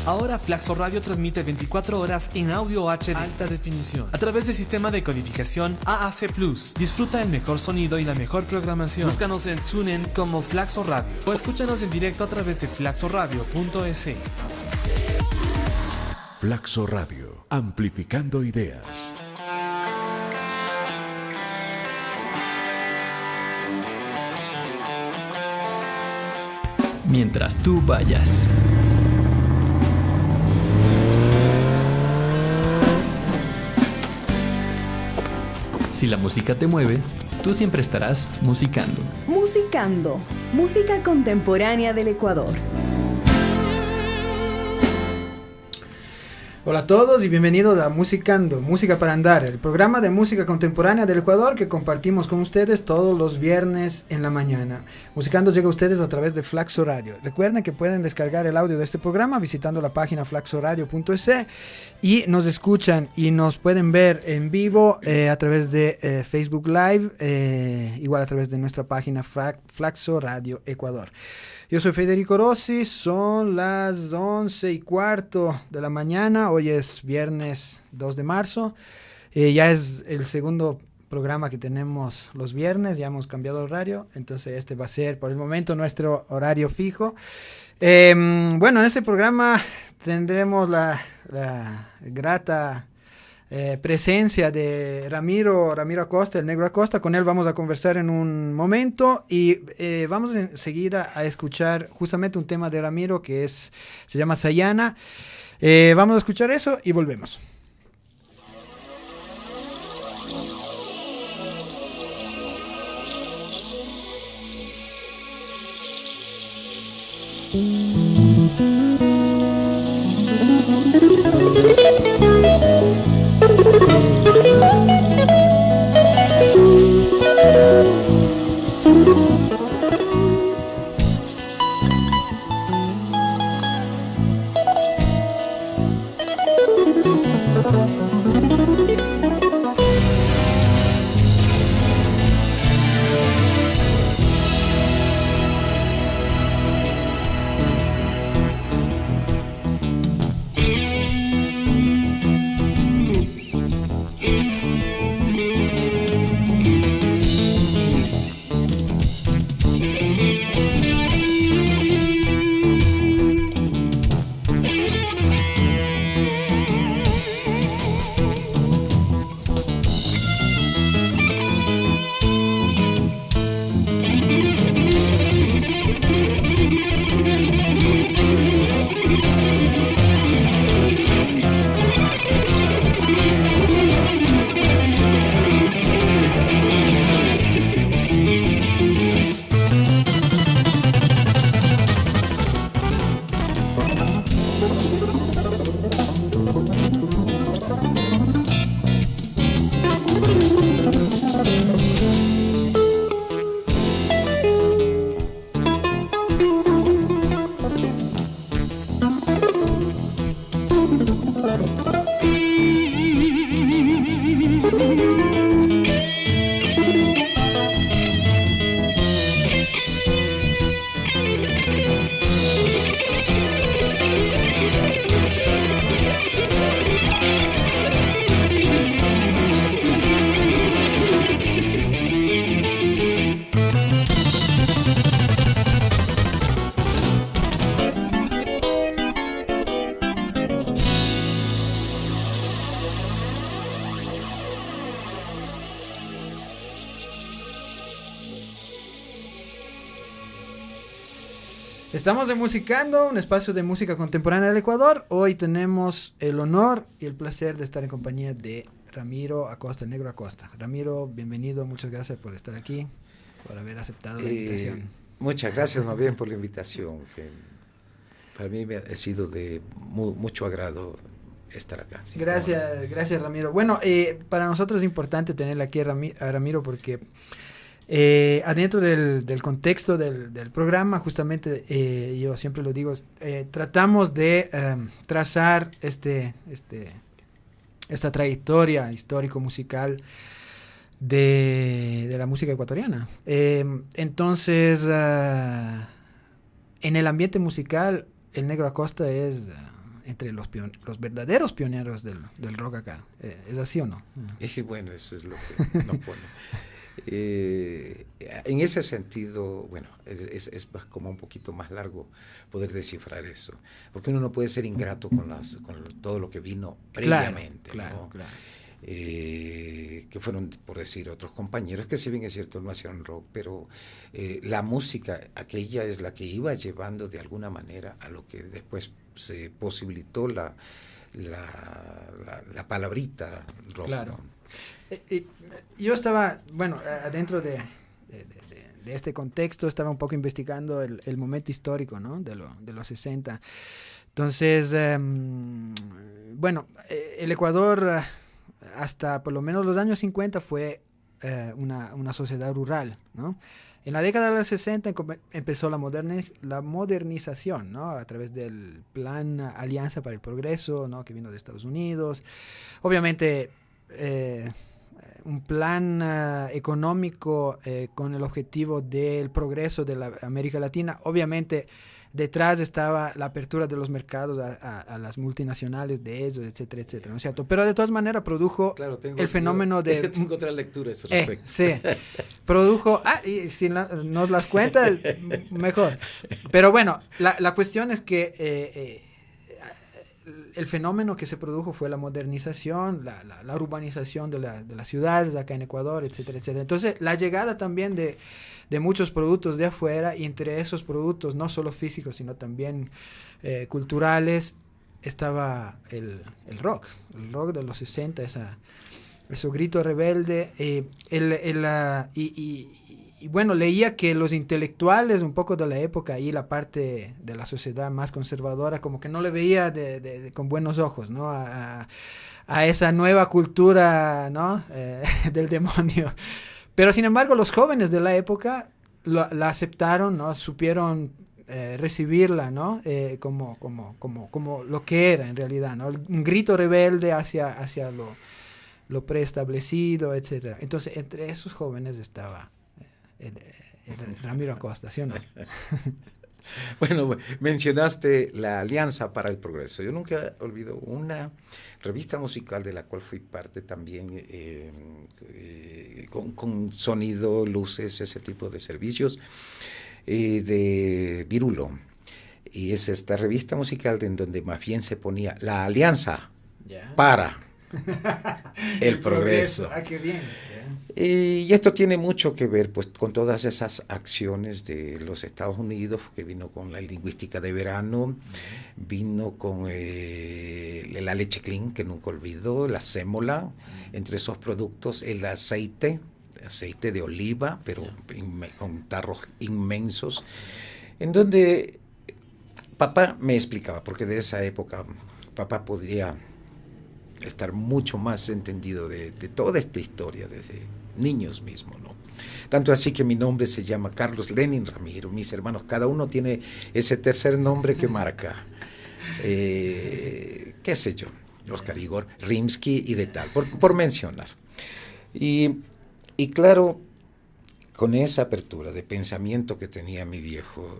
Ahora Flaxo Radio transmite 24 horas en audio HD alta definición a través del sistema de codificación AAC+. Disfruta el mejor sonido y la mejor programación. Búscanos en TuneIn como Flaxo Radio o escúchanos en directo a través de flaxoradio.es. Flaxo Radio, amplificando ideas. Mientras tú vayas. Si la música te mueve, tú siempre estarás musicando. Musicando, música contemporánea del Ecuador. Hola a todos y bienvenidos a Musicando, Música para Andar, el programa de música contemporánea del Ecuador que compartimos con ustedes todos los viernes en la mañana. Musicando llega a ustedes a través de Flaxo Radio. Recuerden que pueden descargar el audio de este programa visitando la página flaxoradio.es y nos escuchan y nos pueden ver en vivo a través de Facebook Live, igual a través de nuestra página Flaxo Radio Ecuador. Yo soy Federico Rossi, son las 11:15 de la mañana, hoy es viernes 2 de marzo, ya es el segundo programa que tenemos los viernes, ya hemos cambiado horario, entonces este va a ser por el momento nuestro horario fijo. Bueno, en este programa tendremos la grata presencia de Ramiro Acosta, el Negro Acosta. Con él vamos a conversar en un momento y vamos enseguida a escuchar justamente un tema de Ramiro que se llama Sayana. Vamos a escuchar eso y volvemos. Estamos de Musicando, un espacio de música contemporánea del Ecuador. Hoy tenemos el honor y el placer de estar en compañía de Ramiro Acosta, el Negro Acosta. Ramiro, bienvenido, muchas gracias por estar aquí, por haber aceptado la invitación. Muchas gracias más bien por la invitación, que para mí me ha sido de mucho agrado estar acá. Sí, gracias Ramiro. Bueno, para nosotros es importante tenerle aquí a Ramiro porque adentro del contexto del programa, justamente yo siempre lo digo, tratamos de trazar esta trayectoria histórico-musical de la música ecuatoriana. Entonces, en el ambiente musical, el Negro Acosta es entre los verdaderos pioneros del rock acá. ¿Es así o no? Bueno, eso es lo que nos pone. En ese sentido, bueno, es como un poquito más largo poder descifrar eso, porque uno no puede ser ingrato con todo lo que vino previamente, claro. Que fueron, por decir, otros compañeros que si bien es cierto no hacían rock, pero la música aquella es la que iba llevando de alguna manera a lo que después se posibilitó la palabrita rock. Claro. ¿no? Yo estaba, bueno, adentro de este contexto, estaba un poco investigando el momento histórico, ¿no? de los 60. Entonces, bueno, el Ecuador hasta por lo menos los años 50 fue una sociedad rural, ¿no? En la década de los 60 empezó la modernización, ¿no? A través del plan Alianza para el Progreso, ¿no? Que vino de Estados Unidos. Obviamente, un plan económico con el objetivo del progreso de la América Latina. Obviamente, detrás estaba la apertura de los mercados a las multinacionales de ellos, etcétera, etcétera, ¿no es cierto? Pero de todas maneras produjo el fenómeno de... Tengo otra lectura a ese respecto. Sí, produjo... y si nos las cuentas, mejor. Pero bueno, la cuestión es que el fenómeno que se produjo fue la modernización, la urbanización de las ciudades acá en Ecuador, etcétera, etcétera. Entonces, la llegada también de muchos productos de afuera, y entre esos productos, no solo físicos, sino también culturales, estaba el rock de los 60, ese grito rebelde. Y bueno, leía que los intelectuales un poco de la época y la parte de la sociedad más conservadora como que no le veía con buenos ojos, ¿no? A esa nueva cultura, ¿no? Del demonio. Pero sin embargo los jóvenes de la época la aceptaron, ¿no? Supieron recibirla, ¿no? Como lo que era en realidad, ¿no? Un grito rebelde hacia lo preestablecido, etcétera. Entonces entre esos jóvenes estaba el Ramiro Acosta, ¿sí o no? Bueno, mencionaste la Alianza para el Progreso. Yo nunca olvido una revista musical de la cual fui parte también, con sonido, luces, ese tipo de servicios, de Virulo. Y es esta revista musical en donde más bien se ponía la Alianza para el Progreso. Ah, qué bien. Y esto tiene mucho que ver pues con todas esas acciones de los Estados Unidos, que vino con la lingüística de verano, vino con la leche clean, que nunca olvido, la sémola, entre esos productos el aceite de oliva, pero con tarros inmensos, en donde papá me explicaba, porque de esa época papá podía estar mucho más entendido de toda esta historia desde niños mismos, ¿no? Tanto así que mi nombre se llama Carlos Lenin Ramiro, mis hermanos, cada uno tiene ese tercer nombre que marca, qué sé yo, Oscar Igor, Rimsky y de tal, por mencionar. Y claro, con esa apertura de pensamiento que tenía mi viejo,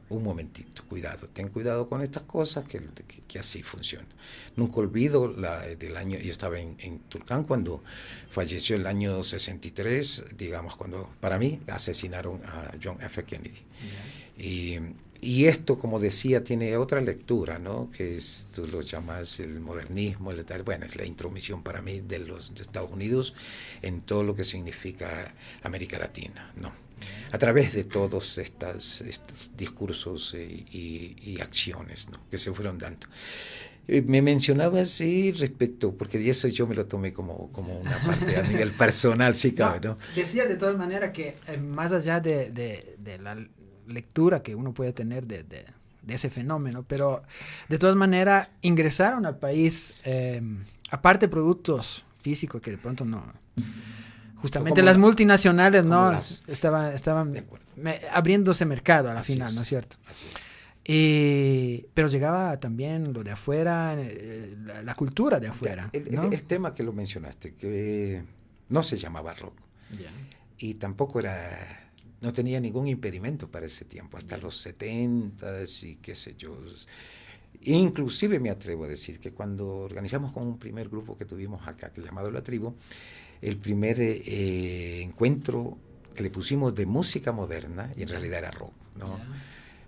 un momentito, cuidado, ten cuidado con estas cosas, que así funciona. Nunca olvido del año, yo estaba en Tulcán cuando falleció el año 63, digamos, cuando para mí asesinaron a John F. Kennedy. Y esto, como decía, tiene otra lectura, ¿no? Que es, tú lo llamas el modernismo, bueno, es la intromisión para mí de los Estados Unidos en todo lo que significa América Latina, ¿no? A través de todos estos discursos y acciones, ¿no? Que se fueron dando. Me mencionabas respecto, porque de eso yo me lo tomé como una parte a nivel personal, sí cabe, ¿no? Decía de todas maneras que más allá de la lectura que uno puede tener de ese fenómeno, pero de todas maneras ingresaron al país, aparte productos físicos que de pronto no, justamente las multinacionales no estaban abriéndose mercado a la final, ¿no es cierto? Pero llegaba también lo de afuera, la cultura de afuera. El tema que lo mencionaste, que no se llamaba rock, y tampoco no tenía ningún impedimento para ese tiempo, hasta los 70s y qué sé yo. Inclusive me atrevo a decir que cuando organizamos con un primer grupo que tuvimos acá, que llamado La Tribu, el primer encuentro que le pusimos de música moderna, y en realidad era rock, ¿no? Ya.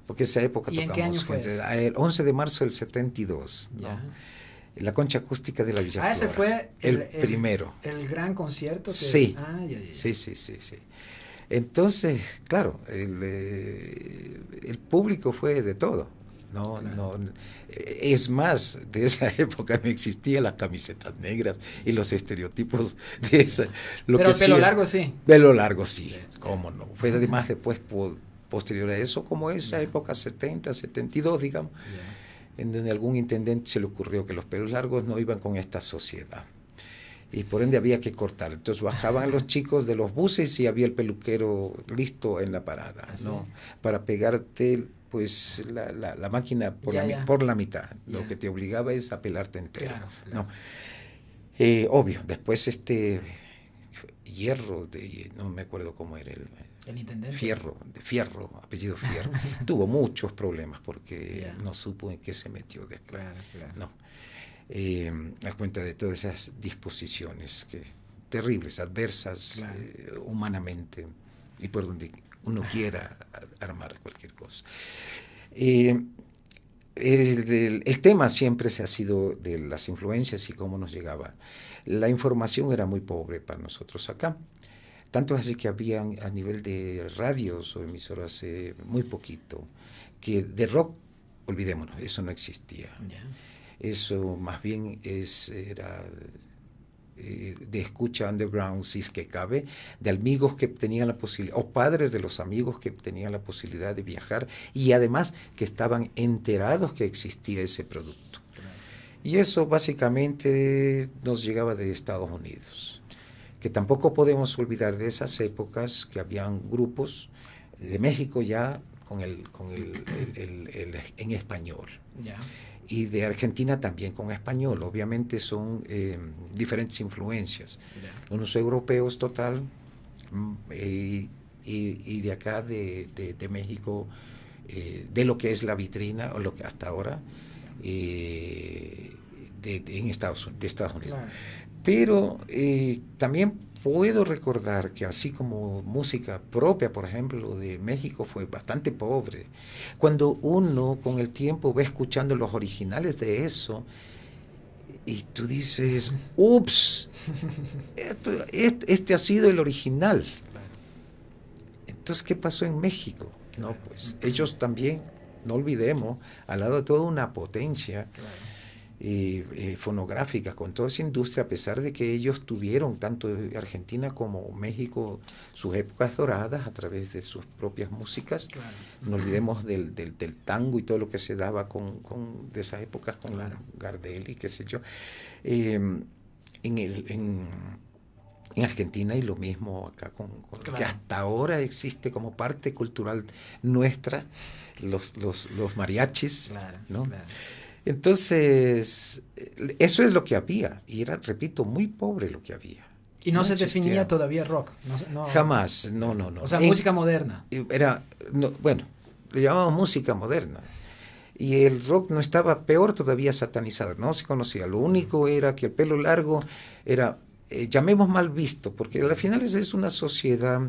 Porque esa época ¿Y en qué año fue eso? el 11 de marzo del 72, ¿no? Ya. En la concha acústica de la Villa Flora. Ese fue el primero. El gran concierto. Sí. Ya. Sí. Entonces, claro, el público fue de todo. No, Claro. no, es más, de esa época no existían las camisetas negras y los estereotipos de esa. Pero pelo largo sí. Pelo largo sí, cómo no. Fue además después posterior a eso, como esa época 70, 72, digamos, en donde algún intendente se le ocurrió que los pelos largos no iban con esta sociedad. Y por ende había que cortar. Entonces bajaban los chicos de los buses y había el peluquero listo en la parada, ¿no? Para pegarte pues la máquina por la mitad. Lo que te obligaba es a pelarte entero. Claro. ¿No? Obvio, después Hierro, no me acuerdo cómo era el intendente. Fierro, apellido Fierro, tuvo muchos problemas porque no supo en qué se metió después. Claro. No. A cuenta de todas esas disposiciones terribles, adversas humanamente y por donde uno quiera armar cualquier cosa. El tema siempre se ha sido de las influencias y cómo nos llegaba. La información era muy pobre para nosotros acá. Tanto es así que había a nivel de radios o emisoras muy poquito, que de rock, olvidémonos, eso no existía. Eso más bien era de escucha underground, si es que cabe, de amigos que tenían la posibilidad, o padres de los amigos que tenían la posibilidad de viajar y además que estaban enterados que existía ese producto. Y eso básicamente nos llegaba de Estados Unidos, que tampoco podemos olvidar de esas épocas que habían grupos de México ya en español. Y de Argentina también con español. Obviamente son diferentes influencias. Unos europeos total y de acá de México, de lo que es la vitrina, o lo que hasta ahora, de Estados Unidos. Claro. Pero también puedo recordar que así como música propia, por ejemplo, de México fue bastante pobre. Cuando uno con el tiempo va escuchando los originales de eso y tú dices, ups, este ha sido el original. Entonces, ¿qué pasó en México? No, pues ellos también, no olvidemos, al lado de toda una potencia fonográfica, con toda esa industria, a pesar de que ellos tuvieron, tanto Argentina como México, sus épocas doradas a través de sus propias músicas. No olvidemos del tango y todo lo que se daba de esas épocas con Gardel y qué sé yo. En Argentina y lo mismo acá con que hasta ahora existe como parte cultural nuestra, los mariachis, ¿no? Entonces, eso es lo que había, y era, repito, muy pobre lo que había. Y no se definía todavía rock. No, jamás, no. O sea, música moderna. Bueno, le llamábamos música moderna. Y el rock no estaba, peor todavía, satanizado, no se conocía. Lo único era que el pelo largo era, llamemos mal visto, porque al final es una sociedad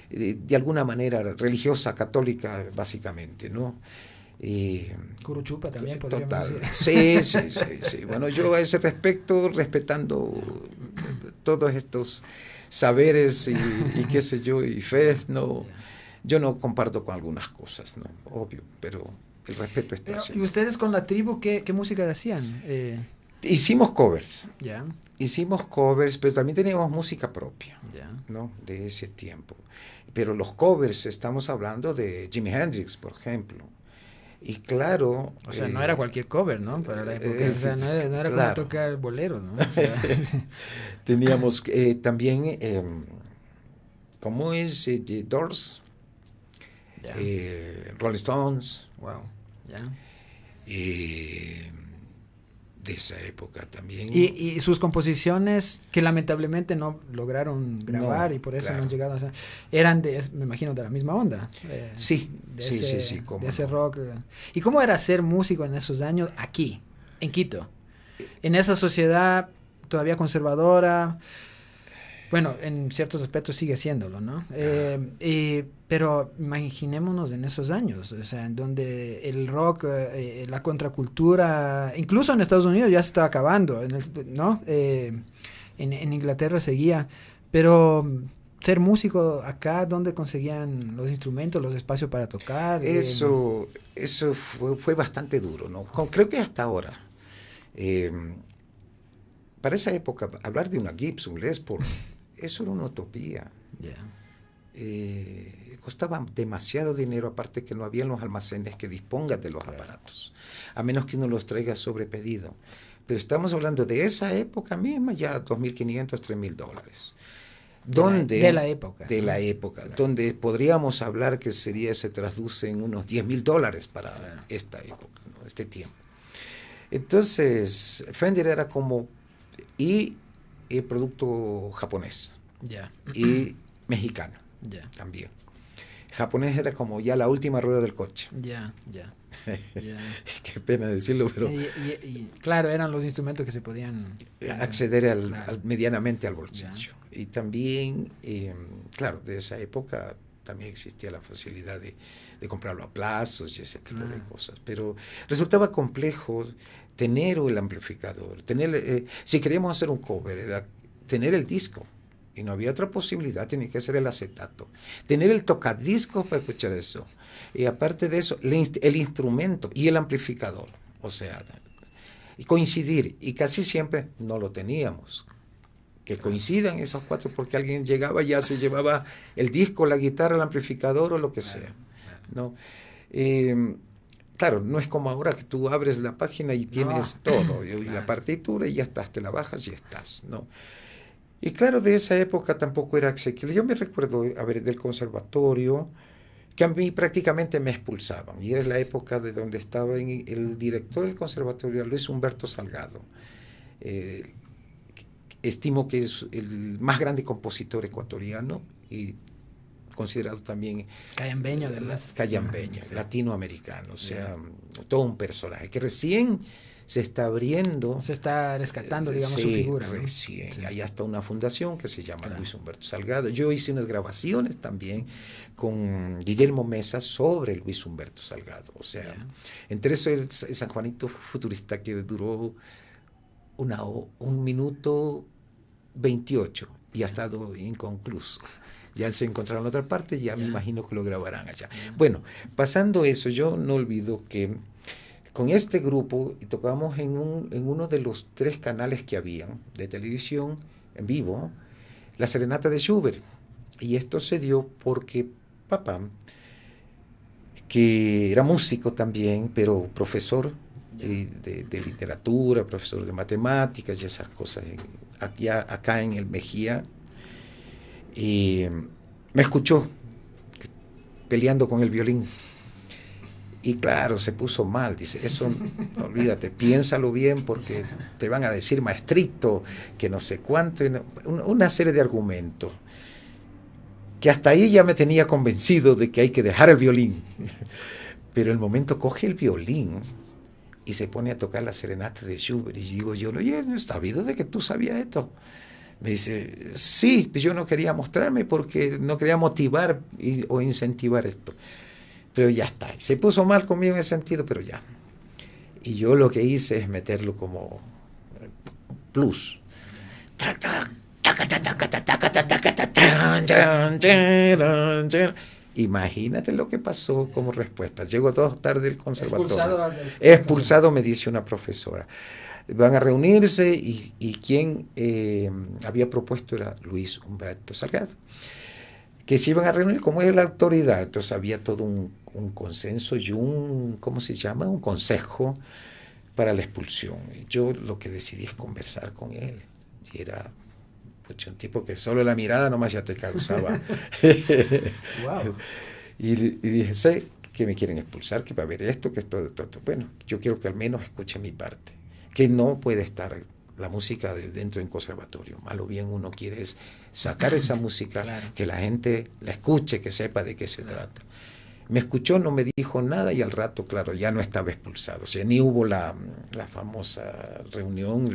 de alguna manera religiosa, católica, básicamente, ¿no? Curuchupa también podríamos decir. Sí. Bueno, yo a ese respecto, respetando todos estos saberes y qué sé yo, y fe, yo no comparto con algunas cosas, ¿no? Obvio, pero el respeto está. ¿Y ustedes con La Tribu qué música hacían? Hicimos covers. Hicimos covers, pero también teníamos música propia, ¿no? De ese tiempo. Pero los covers, estamos hablando de Jimi Hendrix, por ejemplo. Y claro... O sea, no era cualquier cover, ¿no? Para la época, o sea, no era como tocar boleros, ¿no? O sea, teníamos también, ¿cómo es? The Doors, Rolling Stones. Wow, de esa época también. Y sus composiciones, que lamentablemente no lograron grabar y por eso no han llegado a... Eran, me imagino, de la misma onda. Sí, de ese rock. ¿Y cómo era ser músico en esos años aquí, en Quito? En esa sociedad todavía conservadora, bueno, en ciertos aspectos sigue siéndolo, ¿no? Pero imaginémonos en esos años, o sea, en donde el rock, la contracultura, incluso en Estados Unidos ya se estaba acabando, ¿no? En Inglaterra seguía, pero ser músico acá, ¿dónde conseguían los instrumentos, los espacios para tocar? Eso fue bastante duro, ¿no? Creo que hasta ahora. Para esa época, hablar de una Gibson Les Paul, eso era una utopía. Costaba demasiado dinero, aparte que no había en los almacenes que dispongan de los aparatos, a menos que uno los traiga sobre pedido. Pero estamos hablando de esa época misma, ya $2.500, $3.000. De la época. De la época, donde podríamos hablar que se traduce en unos $10.000 para esta época, ¿no? Este tiempo. Entonces, Fender era como... Y el producto japonés. Y mexicano. También. Japonés era como ya la última rueda del coche. Qué pena decirlo, pero... Y claro, eran los instrumentos que se podían... acceder medianamente al bolsillo. Y también, claro, de esa época también existía la facilidad de comprarlo a plazos y ese tipo de cosas. Pero resultaba complejo tener el amplificador, si queríamos hacer un cover, era tener el disco. Y no había otra posibilidad, tenía que ser el acetato. Tener el tocadiscos para escuchar eso. Y aparte de eso, el instrumento y el amplificador. O sea, y coincidir. Y casi siempre no lo teníamos. Que coincidan esos cuatro, porque alguien llegaba y ya se llevaba el disco, la guitarra, el amplificador o lo que sea. ¿No? Claro, no es como ahora que tú abres la página y tienes todo. Y la partitura y ya estás, te la bajas y estás. ¿No? Y claro, de esa época tampoco era asequible. Yo me recuerdo, del conservatorio, que a mí prácticamente me expulsaban. Y era la época de donde estaba el director del conservatorio, Luis Humberto Salgado. Estimo que es el más grande compositor ecuatoriano y considerado también cayambeño, además. Cayambeño, latinoamericano. O sea, todo un personaje que recién se está abriendo. Se está rescatando, digamos, su figura. Recién. Hay hasta una fundación que se llama Luis Humberto Salgado. Yo hice unas grabaciones también con Guillermo Mesa sobre Luis Humberto Salgado. O sea, entre eso el San Juanito Futurista, que duró 1 minuto 28 y ha estado inconcluso. Ya se encontraron en otra parte, ya me imagino que lo grabarán allá. Bueno, pasando eso, yo no olvido que con este grupo tocábamos en uno de los 3 canales que habían de televisión en vivo, la Serenata de Schubert. Y esto se dio porque papá, que era músico también, pero profesor de literatura, profesor de matemáticas y esas cosas, acá en el Mejía, y me escuchó peleando con el violín. Y claro, se puso mal, dice, eso, olvídate, piénsalo bien porque te van a decir maestrito, que no sé cuánto, una serie de argumentos, que hasta ahí ya me tenía convencido de que hay que dejar el violín. Pero el momento coge el violín y se pone a tocar la Serenata de Schubert, y digo yo, oye, ¿no está sabido de que tú sabías esto? Me dice, sí, pues yo no quería mostrarme porque no quería motivar o incentivar esto. Pero ya está, se puso mal conmigo en ese sentido, pero ya. Y yo lo que hice es meterlo como plus. Imagínate lo que pasó como respuesta. Llego 2 tarde del conservatorio. Expulsado, me dice una profesora. Van a reunirse y quien había propuesto era Luis Humberto Salgado. Que se iban a reunir como era la autoridad. Entonces había todo un consenso y ¿cómo se llama? Un consejo para la expulsión. Y yo lo que decidí es conversar con él. Y era un tipo que solo la mirada nomás ya te causaba. Wow. Y dije, sé que me quieren expulsar, que va a haber esto, que esto. Bueno, yo quiero que al menos escuche mi parte. que no puede estar la música dentro de un conservatorio. Más lo bien uno quiere es sacar esa música, Claro. que la gente la escuche, que sepa de qué se trata. Me escuchó, no me dijo nada y al rato, claro, ya no estaba expulsado. O sea, ni hubo la famosa reunión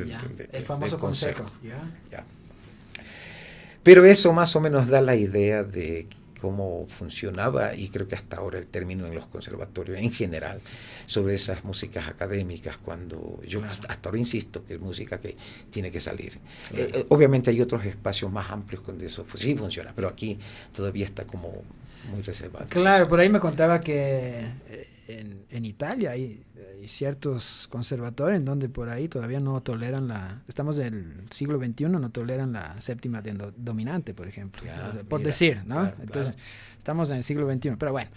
El famoso del consejo. consejo. Ya. Ya. Pero eso más o menos da la idea de cómo funcionaba, y creo que hasta ahora el término en los conservatorios en general, sobre esas músicas académicas, cuando yo hasta ahora insisto que es música que tiene que salir. Obviamente hay otros espacios más amplios donde eso sí funciona, pero aquí todavía está como muy reservado. Claro, por ahí me contaba que en Italia hay ciertos conservatorios en donde por ahí todavía no toleran estamos del siglo XXI, no toleran la séptima dominante, por ejemplo, Ya, por mira, decir, ¿no? claro, Entonces, claro. estamos en el siglo XXI, pero bueno.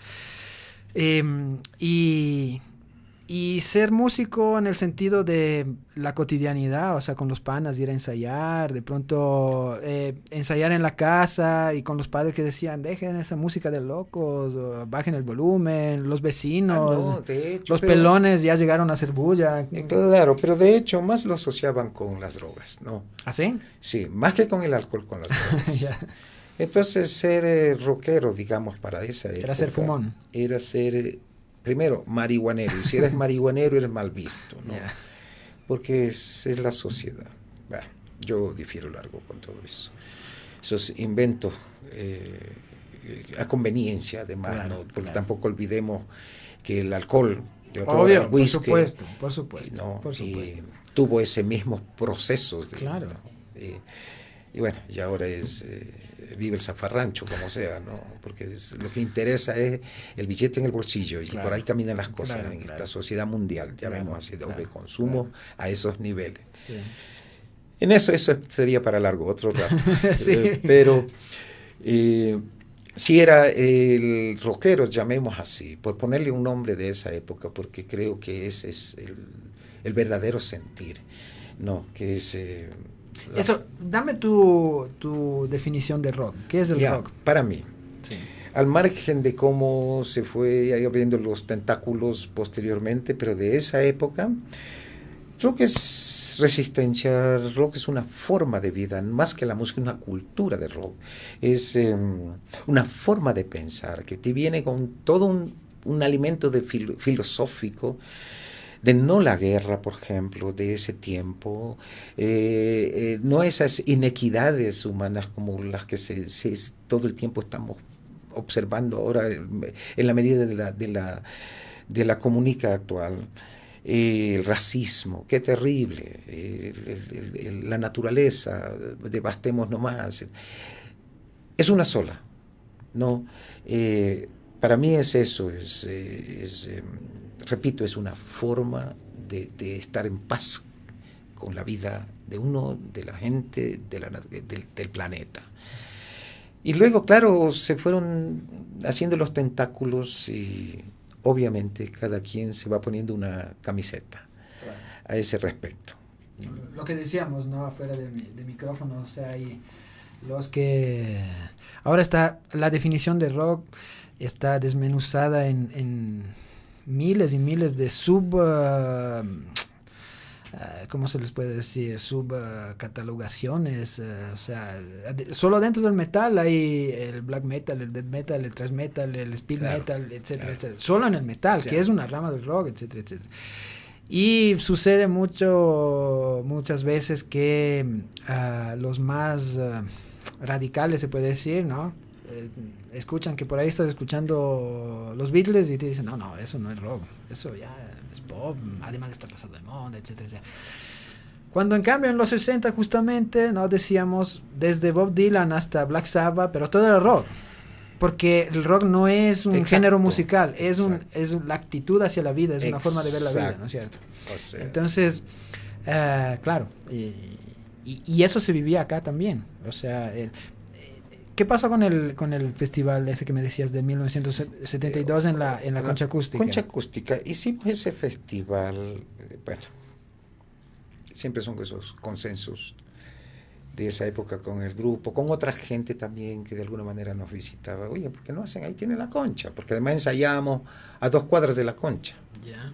Y ser músico en el sentido de la cotidianidad, o sea, con los panas, ir a ensayar, de pronto ensayar en la casa y con los padres que decían, dejen esa música de locos, o bajen el volumen, los vecinos, No, de hecho, los pero- pelones ya llegaron a hacer bulla. Claro, pero de hecho más lo asociaban con las drogas, ¿no? ¿Así? Sí, más que con el alcohol, con las drogas. Ya. Entonces ser rockero, digamos, para esa época, Era ser fumón. era ser, primero, marihuanero. Y si eres marihuanero, eres mal visto, ¿no? Ya. Porque es la sociedad. Bah, yo difiero largo con todo eso. Esos inventos a conveniencia, además, Claro, ¿no? Porque claro. tampoco olvidemos que el alcohol, de otro Obvio, lado, el whisky, por supuesto, ¿no? por supuesto. Y tuvo ese mismo procesos. Claro. Y bueno, y ahora vive el zafarrancho, como sea, ¿no? Porque lo que interesa es el billete en el bolsillo, y Claro. por ahí caminan las cosas Claro, en claro. esta sociedad mundial. Ya Claro, vemos así claro, de consumo a esos niveles. Sí. En eso sería para largo, otro rato. Sí. Pero sí era el rockero, llamemos así, por ponerle un nombre de esa época, porque creo que ese es el verdadero sentir, ¿no? Que es... Eso, dame tu definición de rock. ¿Qué es el ya, rock? para mí, Sí. al margen de cómo se fue ahí abriendo los tentáculos posteriormente, pero de esa época, rock es resistencia, rock es una forma de vida, más que la música, una cultura de rock, es una forma de pensar, que te viene con todo un alimento filosófico, de no la guerra, por ejemplo, de ese tiempo, no esas inequidades humanas como las que todo el tiempo estamos observando ahora en la medida de la comunica actual. El racismo, qué terrible, la naturaleza, devastemos nomás. Es una sola, ¿no? Para mí es eso, repito, es una forma de estar en paz con la vida de uno, de la gente, del planeta. Y luego, claro, se fueron haciendo los tentáculos y obviamente cada quien se va poniendo una camiseta a ese respecto. Lo que decíamos, ¿no? Afuera de micrófono, o sea, hay los que... Ahora está, la definición de rock está desmenuzada en miles y miles de ¿cómo se les puede decir? Subcatalogaciones, o sea, solo dentro del metal hay el black metal, el death metal, el thrash metal, el speed metal, etcétera, etcétera. Solo en el metal, que es una rama del rock, etcétera, etcétera. Y sucede muchas veces que los más radicales, se puede decir, ¿no? Escuchan que por ahí estás escuchando los Beatles y te dicen, no, eso no es rock, eso ya es pop, además está pasado de moda, etcétera, etcétera. Cuando en cambio en los 60 justamente, ¿no? Decíamos desde Bob Dylan hasta Black Sabbath, pero todo era rock, porque el rock no es un género musical, es la actitud hacia la vida, es una forma de ver la vida, ¿no es cierto? O sea, Entonces, claro, y eso se vivía acá también, o sea, ¿qué pasó con el festival ese que me decías de 1972 en la Concha Acústica? Concha Acústica, hicimos ese festival, bueno, siempre son esos consensos de esa época con el grupo, con otra gente también que de alguna manera nos visitaba. Oye, ¿por qué no hacen? Ahí tiene la Concha, porque además ensayábamos a 2 cuadras de la Concha. Ya.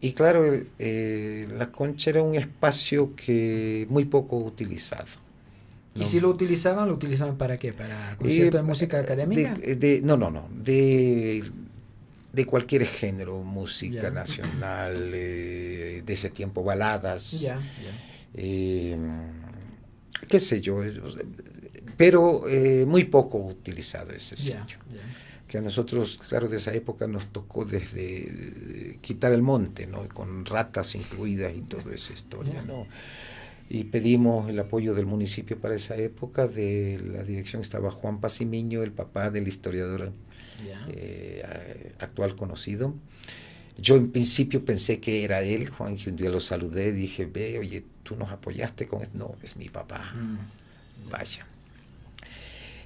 Y claro, la Concha era un espacio que muy poco utilizado. ¿Y ¿no? si lo utilizaban para qué? ¿Para concierto de música académica? No. De cualquier género, música nacional, de ese tiempo, baladas, qué sé yo, pero muy poco utilizado ese sitio. Que a nosotros, claro, de esa época nos tocó desde quitar el monte, ¿no? Con ratas incluidas y toda esa historia, ¿no? Y pedimos el apoyo del municipio para esa época. De la dirección estaba Juan Pacimiño, el papá del historiador actual conocido. Yo en principio pensé que era él, Juan, que un día lo saludé, dije, ve, oye, ¿tú nos apoyaste con esto? No, es mi papá. Vaya.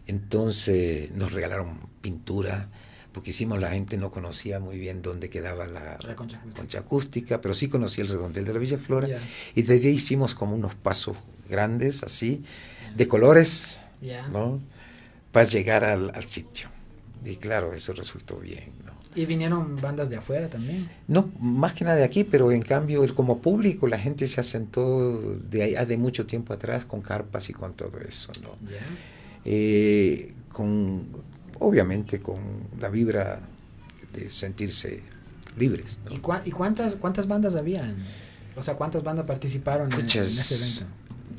Entonces nos regalaron pintura, porque la gente no conocía muy bien dónde quedaba la concha acústica, pero sí conocía el redondel de la Villa Flora, y desde ahí hicimos como unos pasos grandes, así, de colores, ¿no? Para llegar al sitio. Y claro, eso resultó bien, ¿no? ¿Y vinieron bandas de afuera también? No, más que nada de aquí, pero en cambio, como público, la gente se asentó de mucho tiempo atrás con carpas y con todo eso, ¿no? Obviamente con la vibra de sentirse libres, ¿no? ¿Y cuántas bandas habían? O sea, ¿cuántas bandas participaron en ese evento?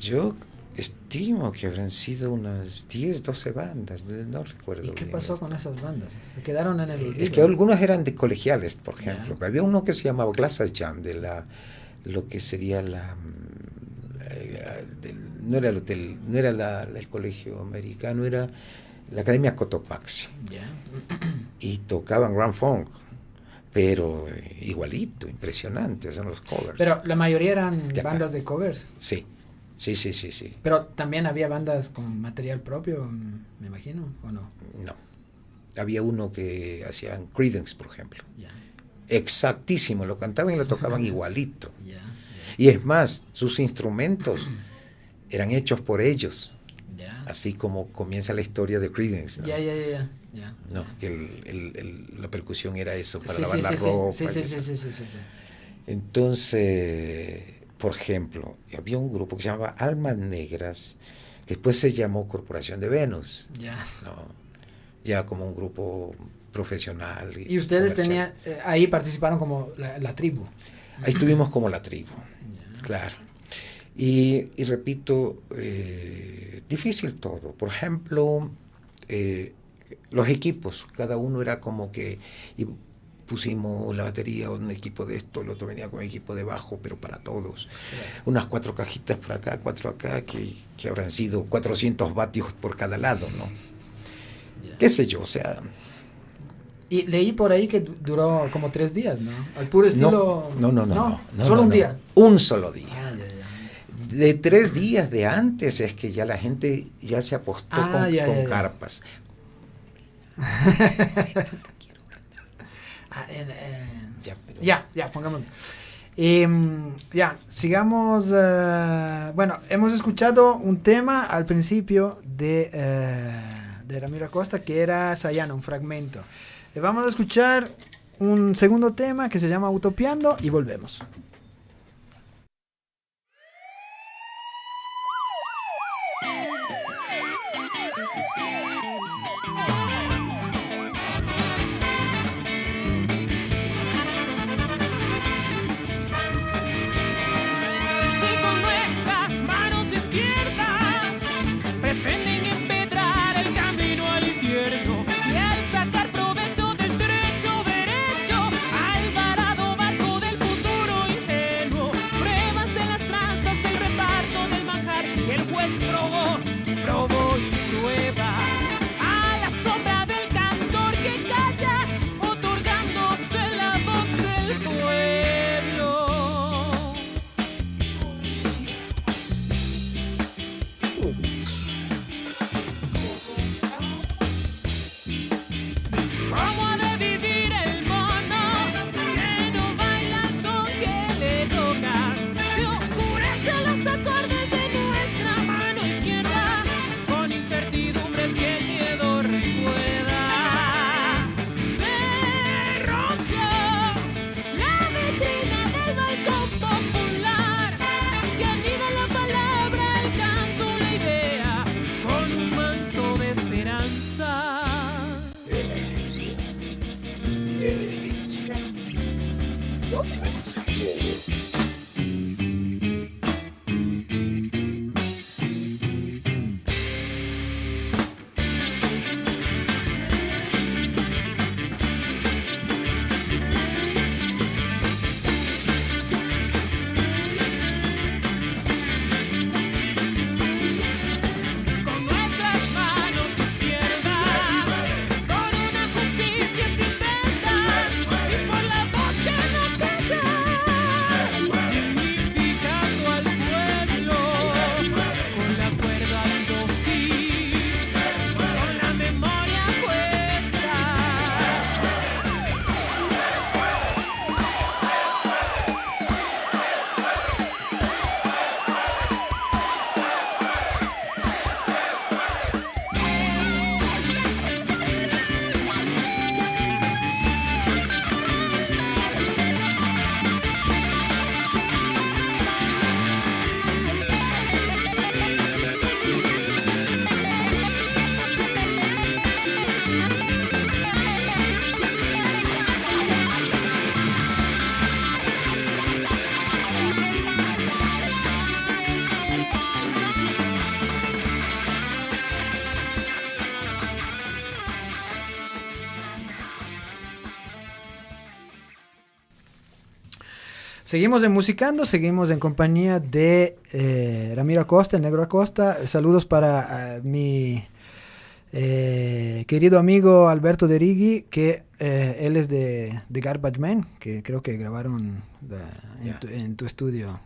Yo estimo que habrán sido unas 10, 12 bandas, no recuerdo. ¿Y qué bien pasó con esas bandas? ¿Se quedaron en el Es que algunas eran de colegiales, por ejemplo. Había uno que se llamaba Glass Jam, de lo que sería no era el hotel, no era el colegio americano, era la Academia Cotopaxi. Y tocaban Grand Funk, pero igualito, impresionante, son los covers. Pero la mayoría eran bandas de covers. Sí. Pero también había bandas con material propio, me imagino, ¿o no? No. Había uno que hacían Creedence, por ejemplo. Exactísimo, lo cantaban y lo tocaban igualito. Y es más, sus instrumentos eran hechos por ellos. Así como comienza la historia de Creedence, ¿no? No, que la percusión era eso, para lavar la ropa. Sí. Entonces, por ejemplo, había un grupo que se llamaba Almas Negras, que después se llamó Corporación de Venus. ¿No? Ya como un grupo profesional. Y ustedes ahí participaron como la tribu. Ahí estuvimos como la tribu, claro. Y repito, difícil todo. Por ejemplo, los equipos, cada uno era como que pusimos la batería, un equipo de esto, el otro venía con equipo de bajo, pero para todos. Unas 4 cajitas por acá, 4 acá, que habrán sido 400 vatios por cada lado, ¿no? Qué sé yo, o sea... Y leí por ahí que duró como 3 días, ¿no? Al puro estilo... No. ¿Solo un día? Un solo día. De 3 días de antes es que ya la gente ya se apostó con carpas. Pongamos. Sigamos. Bueno, hemos escuchado un tema al principio de Ramiro Acosta que era Sayana, un fragmento. Vamos a escuchar un segundo tema que se llama Utopiando y volvemos. Izquierdas pretenden empedrar el camino al infierno y al sacar provecho del derecho Alvarado barco del futuro ingenuo, pruebas de las trazas del reparto del manjar y el juez probó y prueba a la sombra del cantor que calla, otorgándose la voz del pueblo. Con nuestras manos izquierdas, con una justicia sin vendas, y por la voz que no calla, dignificando al pueblo, con la cuerda indócil, con la memoria puesta. Seguimos en Musicando, seguimos en compañía de Ramiro Acosta, el Negro Acosta. Saludos para mi querido amigo Alberto Derigui, que él es de Garbage Man, que creo que grabaron en tu estudio.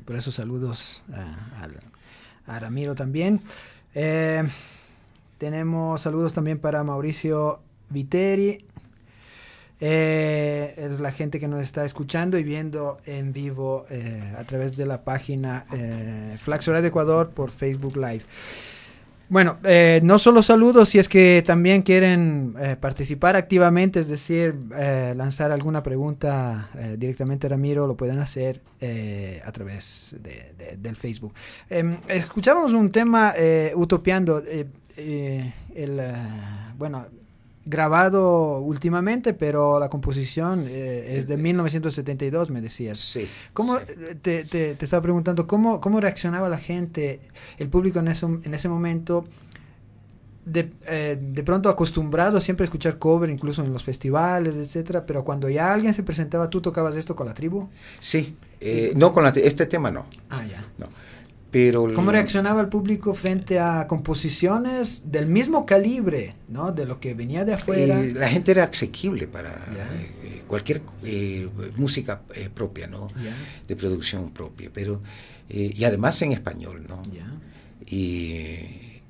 Por eso saludos a Ramiro también. Tenemos saludos también para Mauricio Viteri. Es la gente que nos está escuchando y viendo en vivo a través de la página Flaxo Radio Ecuador por Facebook Live. Bueno, no solo saludos, si es que también quieren participar activamente, es decir, lanzar alguna pregunta directamente a Ramiro, lo pueden hacer a través del Facebook. Escuchamos un tema utopiando, bueno, grabado últimamente, pero la composición es de 1972, me decías. Sí. ¿Cómo, sí. Te estaba preguntando, ¿cómo reaccionaba la gente, el público en ese momento? De pronto acostumbrado siempre a escuchar cover, incluso en los festivales, etcétera, pero cuando ya alguien se presentaba, ¿tú tocabas esto con la tribu? Sí, no con este tema no. Ah, ya. No. Pero ¿Cómo reaccionaba el público frente a composiciones del mismo calibre, ¿no? De lo que venía de afuera? La gente era asequible para cualquier música propia, ¿no? De producción propia, pero y además en español, ¿no? Y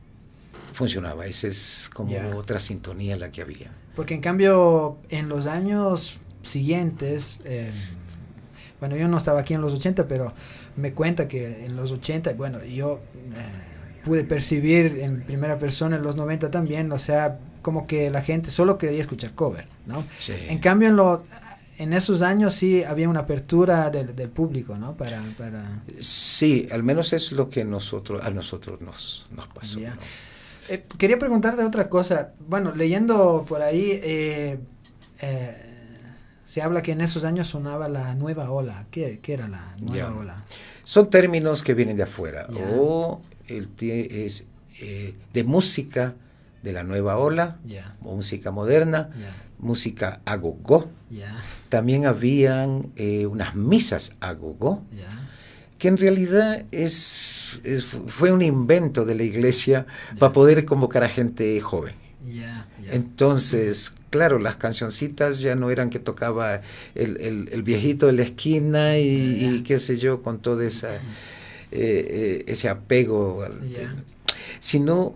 funcionaba. Esa es como otra sintonía la que había. Porque en cambio en los años siguientes, bueno, yo no estaba aquí en los 80, pero me cuenta que en los 80, bueno, yo pude percibir en primera persona en los 90 también, o sea, como que la gente solo quería escuchar cover, ¿no? Sí. En cambio en esos años sí había una apertura del público, ¿no? Para... Sí, al menos es lo que a nosotros nos pasó, ¿no? Quería preguntarte otra cosa. Bueno, leyendo por ahí, se habla que en esos años sonaba la nueva ola. ¿Qué era la nueva ola? Son términos que vienen de afuera. O es de música de la nueva ola, música moderna, música a go-go. También habían unas misas a go-go, que en realidad fue un invento de la iglesia para poder convocar a gente joven. Entonces, claro, las cancioncitas ya no eran que tocaba el viejito de la esquina y qué sé yo, con todo ese apego, sino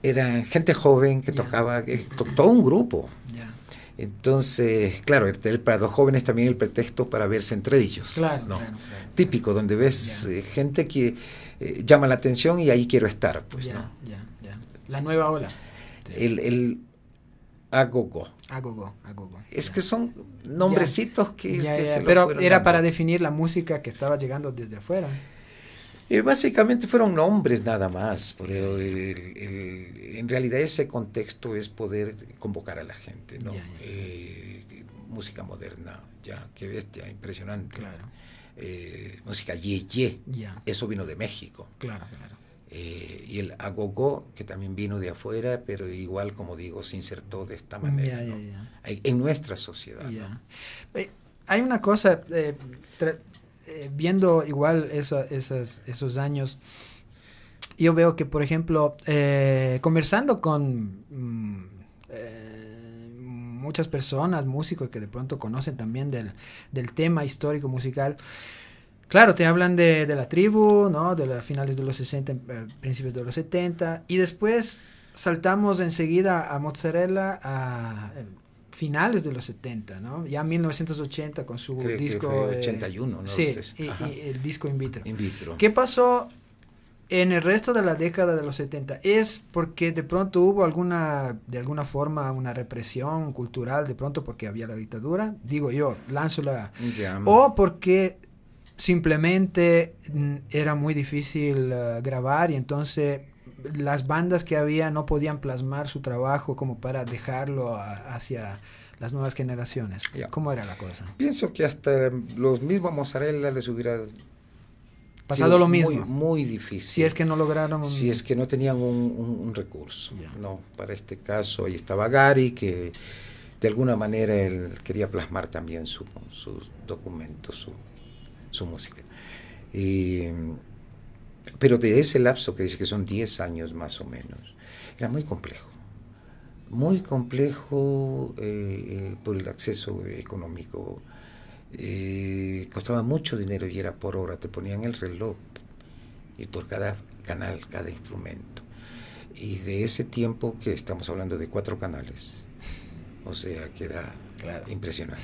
eran gente joven que tocaba, todo un grupo. Entonces, claro, para los jóvenes también el pretexto para verse entre ellos. Claro, ¿no? claro. Típico, donde ves gente que llama la atención y ahí quiero estar, pues, ¿no? La nueva ola. El agogo. Agogo. Es que son nombrecitos que se lo pero fueron era dando. para definir la música que estaba llegando desde afuera. Básicamente fueron nombres nada más, pero en realidad ese contexto es poder convocar a la gente, ¿no? música moderna, ya, qué bestia, impresionante. Claro. Música yeye, Ya. eso vino de México. Claro, claro. Y el agogó, que también vino de afuera, pero igual, como digo, se insertó de esta manera, Ya, ¿no? ya. En nuestra sociedad. Ya. ¿no? Hay una cosa, viendo igual esos años, yo veo que, por ejemplo, conversando con muchas personas, músicos que de pronto conocen también del tema histórico musical, claro, te hablan de la tribu, ¿no? De las finales de los 60, principios de los 70, y después saltamos enseguida a Mozzarella a finales de los 70, ¿no? Ya 1980 con su Creo disco... que fue 81, ¿no? Sí, Ajá. y el disco In Vitro. In vitro. ¿Qué pasó en el resto de la década de los 70? ¿Es porque de pronto hubo de alguna forma una represión cultural, de pronto porque había la dictadura? Digo yo, lanzo la... Ya. ¿O porque simplemente era muy difícil grabar y entonces las bandas que había no podían plasmar su trabajo como para dejarlo hacia las nuevas generaciones? Ya. ¿Cómo era la cosa? Pienso que hasta los mismos Mozzarella les hubiera Pasado sido lo mismo. muy, muy difícil. Si es que no lograron... Si es que no tenían un recurso. Ya. No, para este caso ahí estaba Gary, que de alguna manera él quería plasmar también sus documentos, su música. Pero de ese lapso que dice que son 10 años más o menos, era muy complejo. Muy complejo por el acceso económico. Costaba mucho dinero y era por hora, te ponían el reloj y por cada canal, cada instrumento. Y de ese tiempo que estamos hablando de 4 canales, o sea que era impresionante.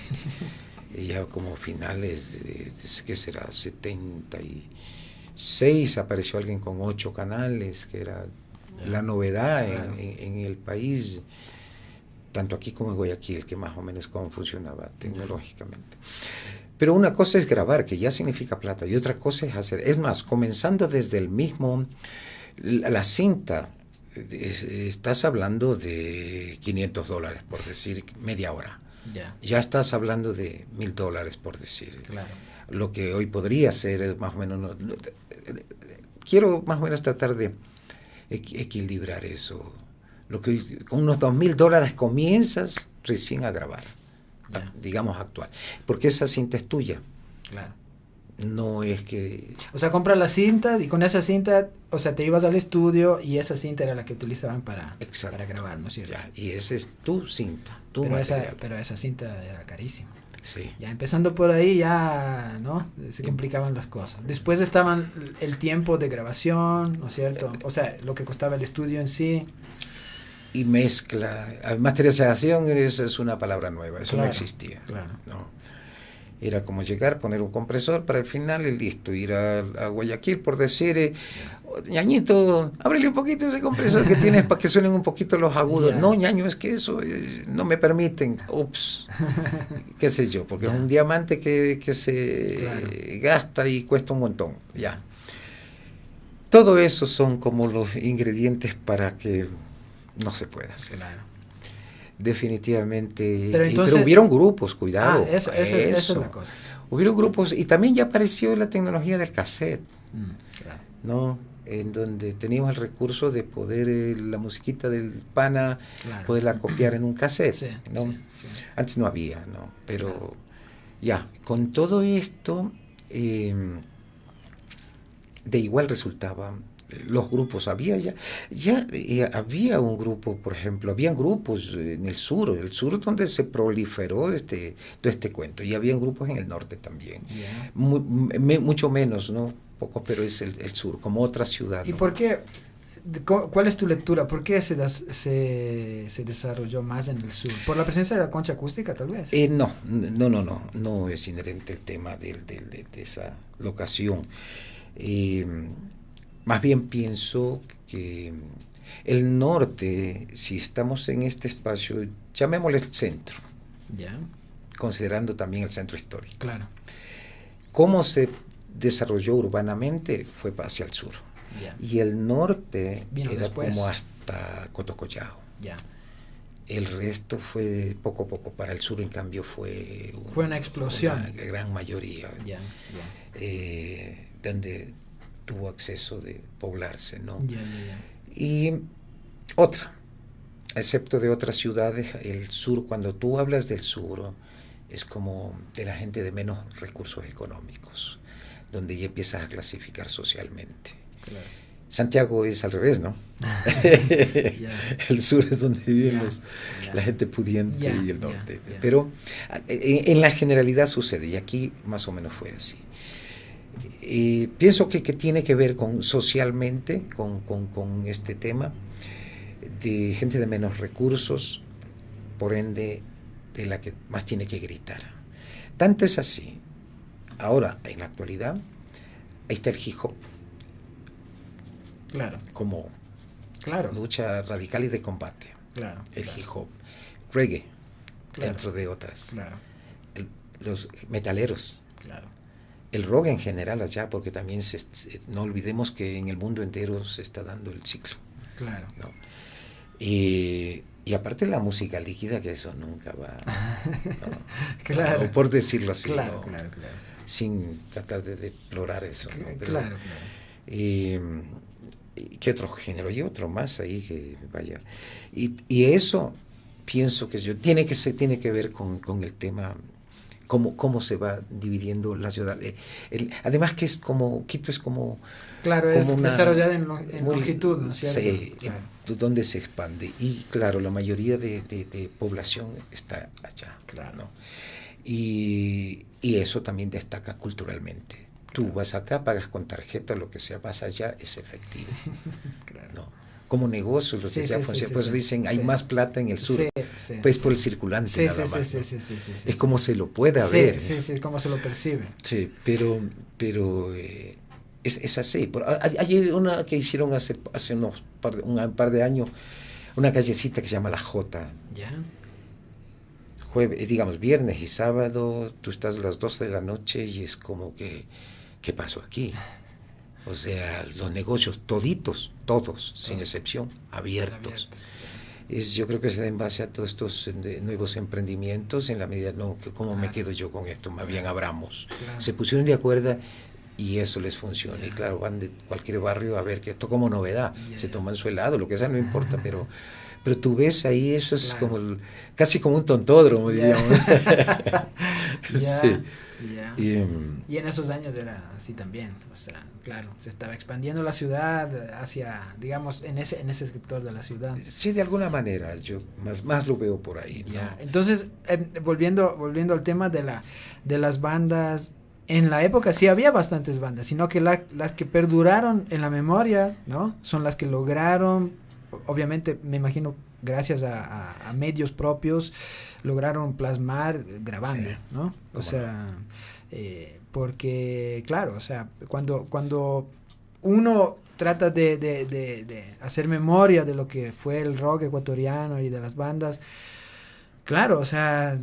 Y ya como finales de ¿qué será? 76 apareció alguien con 8 canales, que era la novedad en el país, tanto aquí como en Guayaquil, que más o menos cómo funcionaba tecnológicamente. Pero una cosa es grabar, que ya significa plata, y otra cosa es hacer. Es más, comenzando desde el mismo, la cinta, estás hablando de $500, por decir, media hora. Ya estás hablando de $1,000, por decir. Claro. Lo que hoy podría ser más o menos... quiero más o menos tratar de equilibrar eso. Lo que con unos $2,000 comienzas recién a grabar, digamos actual, porque esa cinta es tuya. Claro. No es que... O sea, compras la cinta y con esa cinta, o sea, te ibas al estudio y esa cinta era la que utilizaban para grabar, ¿no es cierto? Ya, y esa es tu cinta, tu pero material. pero esa cinta era carísima. Sí. Ya empezando por ahí ya, ¿no? Se complicaban las cosas. Después estaban el tiempo de grabación, ¿no es cierto? O sea, lo que costaba el estudio en sí. Y mezcla, masterización es una palabra nueva, eso no existía. Claro. No. Era como llegar, poner un compresor para el final y listo, ir a Guayaquil por decir, ñañito, ábrele un poquito ese compresor que tienes para que suenen un poquito los agudos. No, ñaño, es que eso no me permiten. Ups, qué sé yo, porque es un diamante que se gasta y cuesta un montón. Ya. Todo eso son como los ingredientes para que no se pueda hacer. Claro. Definitivamente. Pero entonces, pero hubieron grupos, cuidado. Esa es la cosa. Hubieron grupos y también ya apareció la tecnología del cassette, Claro. ¿no? En donde teníamos el recurso de poder la musiquita del pana, poderla copiar en un cassette, ¿no? Sí. Antes no había, ¿no? Pero ya, con todo esto, de igual resultaba. Los grupos, había había un grupo, por ejemplo, habían grupos en el sur donde se proliferó todo este cuento, y habían grupos en el norte también, mucho menos, ¿no? Poco, pero es el sur, como otra ciudad. ¿Y ¿no? por qué? ¿Cuál es tu lectura? ¿Por qué se desarrolló más en el sur? ¿Por la presencia de la concha acústica, tal vez? No es inherente el tema de esa locación. Más bien pienso que el norte, si estamos en este espacio, llamémosle el centro, considerando también el centro histórico. Claro. ¿Cómo se desarrolló urbanamente? Fue hacia el sur. Y el norte vino era después, como hasta Cotocollao. El resto fue poco a poco. Para el sur, en cambio, fue una explosión. Una gran mayoría. Donde tuvo acceso de poblarse, ¿no? Y otra, excepto de otras ciudades, el sur, cuando tú hablas del sur, es como de la gente de menos recursos económicos, donde ya empiezas a clasificar socialmente. Claro. Santiago es al revés, ¿no? El sur es donde viven la gente pudiente y el norte. Pero en la generalidad sucede, y aquí más o menos fue así. Pienso que tiene que ver socialmente con este tema de gente de menos recursos, por ende de la que más tiene que gritar. Tanto es así. Ahora, en la actualidad, ahí está el hip hop. Claro. Como lucha radical y de combate. Claro. El hip hop. Reggae, dentro de otras. Claro. Los metaleros. Claro. El rock en general allá, porque también no olvidemos que en el mundo entero se está dando el ciclo. Claro. ¿No? Y aparte la música líquida, que eso nunca va, ¿no? Claro. O por decirlo así, claro, ¿no? claro. Sin tratar de deplorar eso, ¿no? Pero, claro. ¿qué otro género? Y otro más ahí que vaya. Y eso pienso que tiene que ver con el tema. Cómo se va dividiendo la ciudad. Además que es como, Quito es como... Claro, es desarrollada en longitud, ¿no es cierto? Sí, claro. Donde se expande. Y claro, la mayoría de población está allá. Claro. ¿no? Y eso también destaca culturalmente. Tú vas acá, pagas con tarjeta, lo que sea, vas allá, es efectivo. Claro. ¿no? Como negocio, lo que sea, funciona. Por eso dicen, hay más plata en el sur. Pues por el circulante nada más. Es como se lo pueda ver. Sí, como se lo percibe. Sí, pero es así. Hay una que hicieron hace un par de años, una callecita que se llama La Jota. Ya. Digamos, viernes y sábado, tú estás a las 12 de la noche y es como que, ¿qué pasó aquí? O sea, los negocios todos, sin excepción, abiertos. Yo creo que se da en base a todos estos nuevos emprendimientos, en la medida, no, que cómo me quedo yo con esto, más bien abramos. Claro. Se pusieron de acuerdo y eso les funciona. Y claro, van de cualquier barrio a ver que esto como novedad, se toman su helado, lo que sea, no importa, pero tú ves ahí, eso es como casi como un tontódromo, diríamos. Sí. Y en esos años era así también, o sea, claro, se estaba expandiendo la ciudad hacia, digamos, en ese sector de la ciudad. Sí, de alguna manera, yo más lo veo por ahí, ¿no? Entonces, volviendo al tema de las bandas, en la época sí había bastantes bandas, sino que las que perduraron en la memoria, ¿no? Son las que lograron, obviamente, me imagino, gracias a medios propios, lograron plasmar grabando, ¿no? O sea, porque, claro, o sea, cuando uno trata de hacer memoria de lo que fue el rock ecuatoriano y de las bandas, claro, o sea,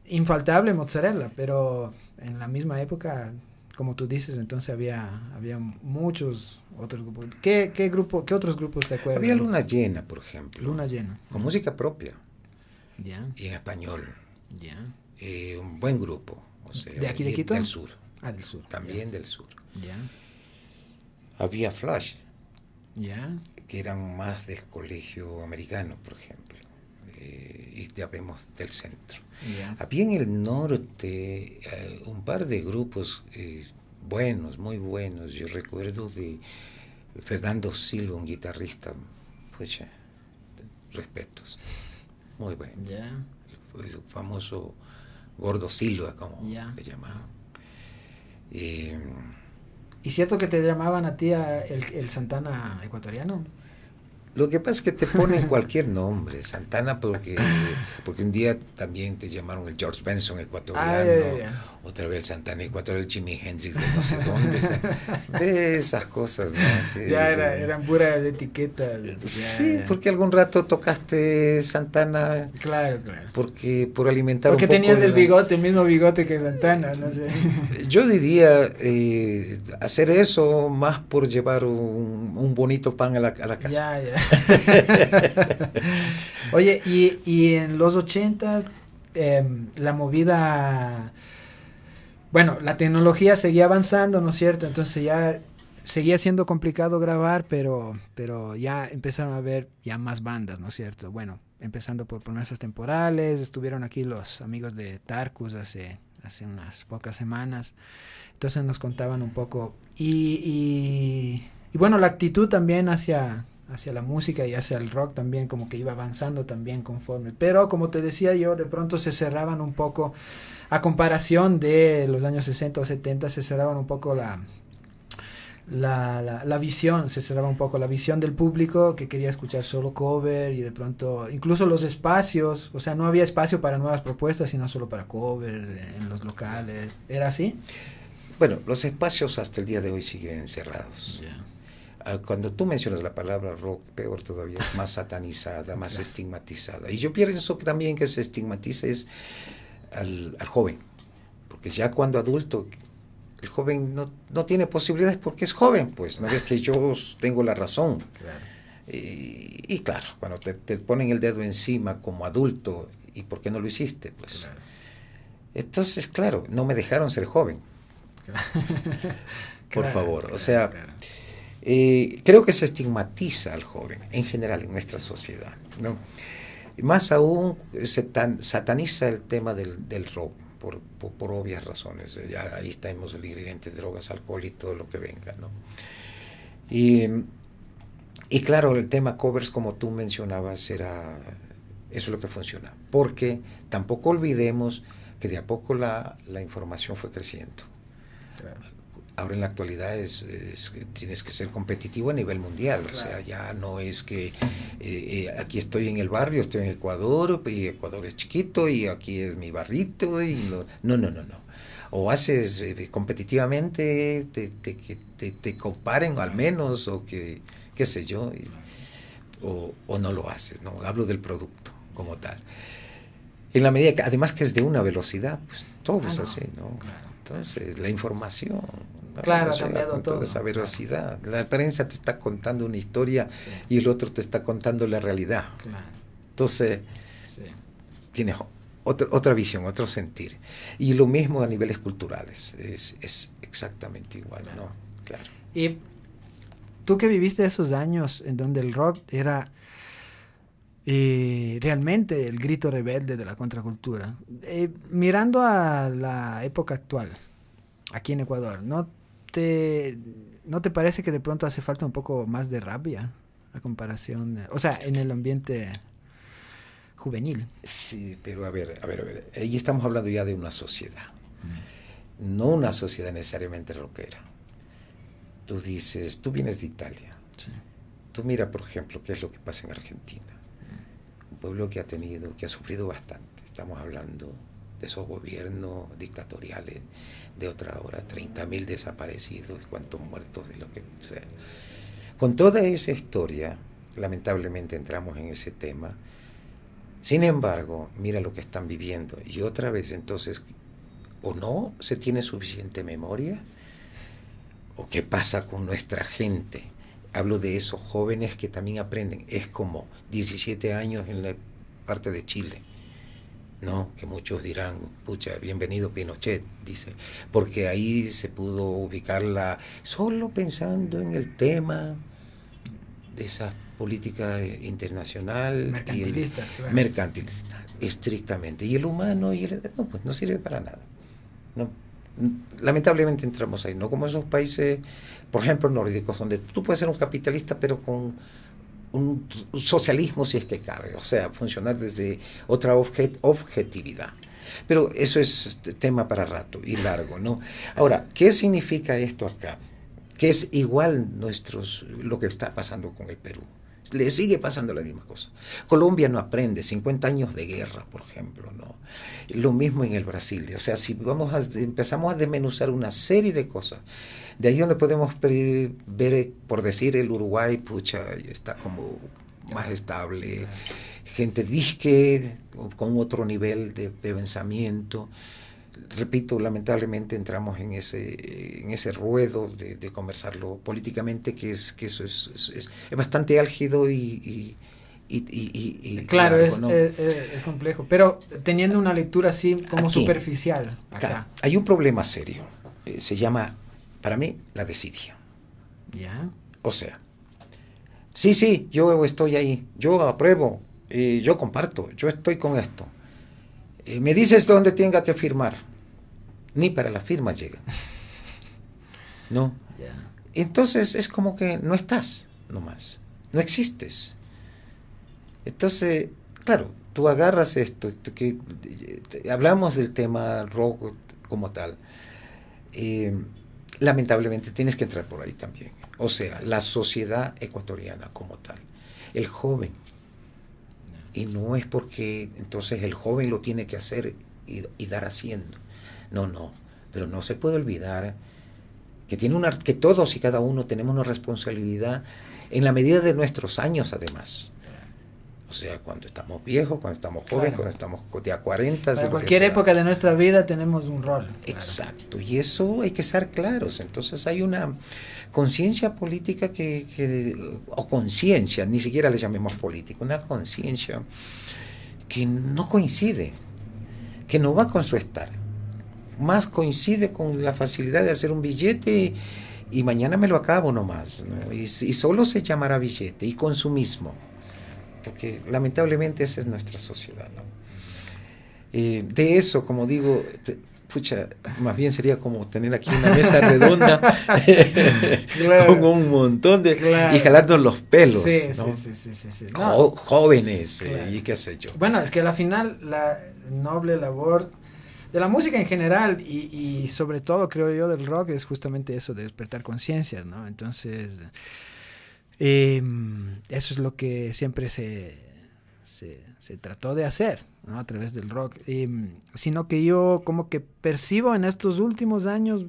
infaltable Mozzarella, pero en la misma época, como tú dices, entonces había muchos otros grupos. ¿Qué otros grupos te acuerdas? Había Luna Llena, por ejemplo. Luna Llena. Con música propia. Ya. Y en español. Ya. Un buen grupo. O sea, ¿de aquí de Quito? Del sur. Del sur. También del sur. Ya. Había Flash. Ya. Que eran más del colegio americano, por ejemplo. Y ya vemos del centro. Yeah. Había en el norte un par de grupos buenos, muy buenos. Yo recuerdo de Fernando Silva, un guitarrista, pues respetos, muy bueno. Yeah. El famoso Gordo Silva, como le llamaban. ¿Y cierto que te llamaban a ti el Santana ecuatoriano? Lo que pasa es que te ponen cualquier nombre, Santana, porque un día también te llamaron el George Benson ecuatoriano, otra vez el Santana ecuatoriano, el Jimi Hendrix de no sé dónde, de esas cosas, ¿no? Eran puras etiquetas. Sí, porque algún rato tocaste Santana. Claro. Porque por alimentar porque un poco tenías el mismo bigote que Santana, no sé. Yo diría hacer eso más por llevar un bonito pan a la casa. Ya. Oye, y en los 80, la movida, bueno, la tecnología seguía avanzando, ¿no es cierto? Entonces ya seguía siendo complicado grabar, pero ya empezaron a haber ya más bandas, ¿no es cierto? Bueno, empezando por promesas temporales, estuvieron aquí los amigos de Tarkus hace unas pocas semanas, entonces nos contaban un poco, y bueno, la actitud también hacia la música y hacia el rock también como que iba avanzando también conforme, pero como te decía yo, de pronto se cerraban un poco, a comparación de los años 60 o 70, se cerraban un poco la visión, se cerraba un poco la visión del público que quería escuchar solo cover, y de pronto incluso los espacios, o sea, no había espacio para nuevas propuestas, sino solo para cover en los locales. ¿Era así? Bueno, los espacios hasta el día de hoy siguen cerrados. Cuando tú mencionas la palabra rock, peor todavía, es más satanizada, más estigmatizada. Y yo pienso que también que se estigmatiza es al joven, porque ya cuando adulto, el joven no tiene posibilidades porque es joven, pues, no es que yo tengo la razón. Claro. Y claro, cuando te ponen el dedo encima como adulto, ¿y por qué no lo hiciste? Pues, claro. Entonces, claro, no me dejaron ser joven. Claro. Por favor, claro, o sea, claro. Creo que se estigmatiza al joven en general en nuestra sociedad, ¿no? Y más aún se sataniza el tema del rock. Por obvias razones, ya ahí tenemos el ingrediente de drogas, alcohol y todo lo que venga, ¿no? Y claro, el tema covers, como tú mencionabas, eso es lo que funciona, porque tampoco olvidemos que de a poco la información fue creciendo. Claro. Ahora en la actualidad tienes que ser competitivo a nivel mundial, claro. O sea, ya no es que aquí estoy en el barrio, estoy en Ecuador, y Ecuador es chiquito, y aquí es mi barrito, y no. O haces competitivamente, te comparen al menos, o que, qué sé yo, o no lo haces, ¿no? Hablo del producto como tal. En la medida que, además que es de una velocidad, pues todo es así, ¿no? Claro. Entonces, la información, ¿no? Claro, ha cambiado con todo. Toda esa velocidad. Claro. La prensa te está contando una historia, sí, y el otro te está contando la realidad. Claro. Entonces, sí, tienes otra visión, otro sentir. Y lo mismo a niveles culturales, es exactamente igual, claro, ¿no? Claro. Y tú que viviste esos años en donde el rock era realmente el grito rebelde de la contracultura, mirando a la época actual, aquí en Ecuador, ¿no te parece que de pronto hace falta un poco más de rabia a comparación, o sea, en el ambiente juvenil? Sí, pero a ver, ahí estamos hablando ya de una sociedad, no una sociedad necesariamente rockera. Tú dices, tú vienes de Italia, sí, tú mira, por ejemplo, qué es lo que pasa en Argentina, un pueblo que ha sufrido bastante. Estamos hablando de esos gobiernos dictatoriales de otra hora, 30.000 desaparecidos, cuantos muertos y lo que sea. Con toda esa historia, lamentablemente entramos en ese tema. Sin embargo, mira lo que están viviendo. Y otra vez, entonces, o no se tiene suficiente memoria, o qué pasa con nuestra gente. Hablo de esos jóvenes que también aprenden. Es como 17 años en la parte de Chile, ¿no? Que muchos dirán, pucha, bienvenido Pinochet, dice, porque ahí se pudo ubicarla solo pensando en el tema de esa política internacional. Mercantilista. Claro. Mercantilista, estrictamente. Y el humano, no, pues no sirve para nada. No. Lamentablemente entramos ahí, no como esos países, por ejemplo, nórdicos, donde tú puedes ser un capitalista, pero con un socialismo, si es que cabe, o sea, funcionar desde otra objetividad. Pero eso es tema para rato y largo, ¿no? Ahora, ¿qué significa esto acá? Que es igual lo que está pasando con el Perú. Le sigue pasando la misma cosa. Colombia no aprende, 50 años de guerra, por ejemplo, ¿no? Lo mismo en el Brasil. O sea, si empezamos a desmenuzar una serie de cosas, de ahí donde podemos ver, por decir, el Uruguay, pucha, está como más estable, gente disque, con otro nivel de pensamiento. repito, lamentablemente entramos en ese ruedo de conversarlo políticamente, que eso es bastante álgido y claro, largo, ¿no? es complejo, pero teniendo una lectura así como Aquí, superficial. Acá. Hay un problema serio, se llama, para mí, la desidia. Ya. O sea, sí, yo estoy ahí, yo apruebo, yo comparto, yo estoy con esto. Me dices dónde tenga que firmar. Ni para la firma llega. No. Ya. Entonces es como que no estás nomás, no existes. Entonces, claro, tú agarras esto, hablamos del tema rock como tal. Lamentablemente tienes que entrar por ahí también. O sea, la sociedad ecuatoriana como tal, el joven. Y no es porque entonces el joven lo tiene que hacer y dar haciendo. No, pero no se puede olvidar que que todos y cada uno tenemos una responsabilidad en la medida de nuestros años, además. O sea, cuando estamos viejos, cuando estamos jóvenes, Claro. cuando estamos de a 40. Para cualquier época de nuestra vida tenemos un rol. Exacto, y eso hay que estar claros. Entonces hay una conciencia política o conciencia, ni siquiera le llamemos política, una conciencia que no coincide, que no va con su estar, más coincide con la facilidad de hacer un billete y mañana me lo acabo nomás, ¿no? Y solo se llamará billete y consumismo, porque lamentablemente esa es nuestra sociedad, ¿no? De eso, como digo, pucha, más bien sería como tener aquí una mesa redonda Claro. con un montón de... Claro. y jalarnos los pelos, Sí, ¿no? sí. Jóvenes, Claro. y qué sé yo. Bueno, es que al final la noble labor de la música en general y sobre todo, creo yo, del rock es justamente eso, de despertar conciencias, ¿no? Entonces, eso es lo que siempre se trató de hacer, ¿no? A través del rock. Sino que yo como que percibo en estos últimos años,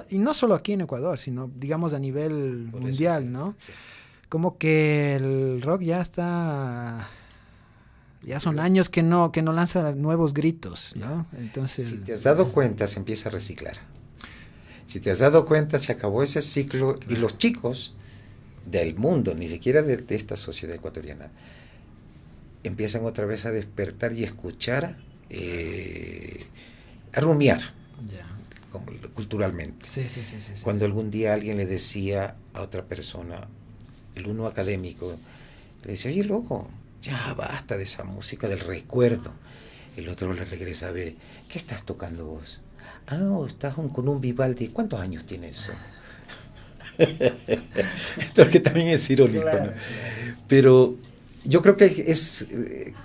y no solo aquí en Ecuador, sino digamos a nivel Por eso, mundial, sí, ¿no? sí. Como que el rock ya son años que no lanza nuevos gritos, ¿no? Entonces, Si te has dado cuenta, se empieza a reciclar. Si te has dado cuenta, se acabó ese ciclo y los chicos del mundo, ni siquiera de esta sociedad ecuatoriana, empiezan otra vez a despertar y escuchar, a rumiar ya. como, culturalmente. Sí. Cuando algún día alguien le decía a otra persona, el uno académico, le decía, oye, loco, ya basta de esa música del recuerdo. El otro le regresa a ver, ¿qué estás tocando vos? Estás con un Vivaldi. ¿Cuántos años tiene eso? Esto que también es irónico, Claro. ¿no? Pero yo creo que es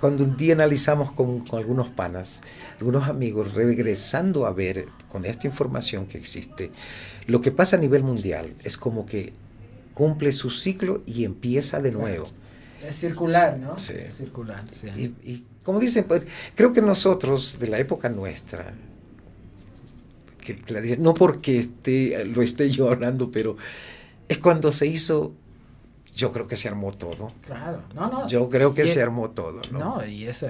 cuando un día analizamos con algunos panas, algunos amigos, regresando a ver con esta información que existe, lo que pasa a nivel mundial es como que cumple su ciclo y empieza de nuevo. Es circular, ¿no? Sí. Es circular, sí. Y como dicen, pues, creo que nosotros, de la época nuestra, que la dicen, no porque lo esté yo hablando, pero es cuando se hizo, yo creo que se armó todo. Claro, no. Yo creo que Y se armó todo, ¿no? No, y es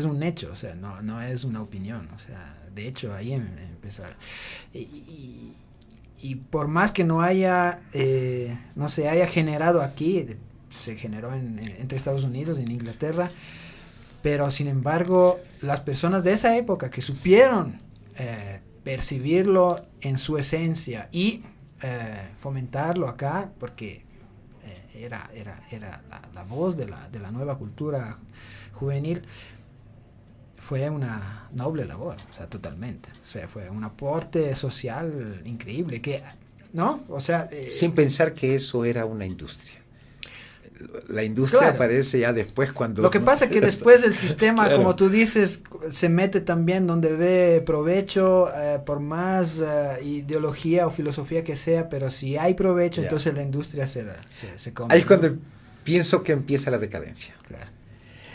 un hecho, o sea, no es una opinión, o sea, de hecho ahí empezó. Y por más que no haya, no se haya generado aquí, se generó entre Estados Unidos y en Inglaterra, pero sin embargo, las personas de esa época que supieron percibirlo en su esencia y fomentarlo acá, porque era la voz de la nueva cultura juvenil, fue una noble labor, o sea, totalmente. O sea, fue un aporte social increíble, ¿no? O sea... sin pensar que eso era una industria. La industria Claro. aparece ya después cuando... Lo que pasa es que después el sistema, Claro. como tú dices, se mete también donde ve provecho, por más ideología o filosofía que sea, pero si hay provecho, Ya. entonces la industria se come. Ahí es cuando pienso que empieza la decadencia. Claro.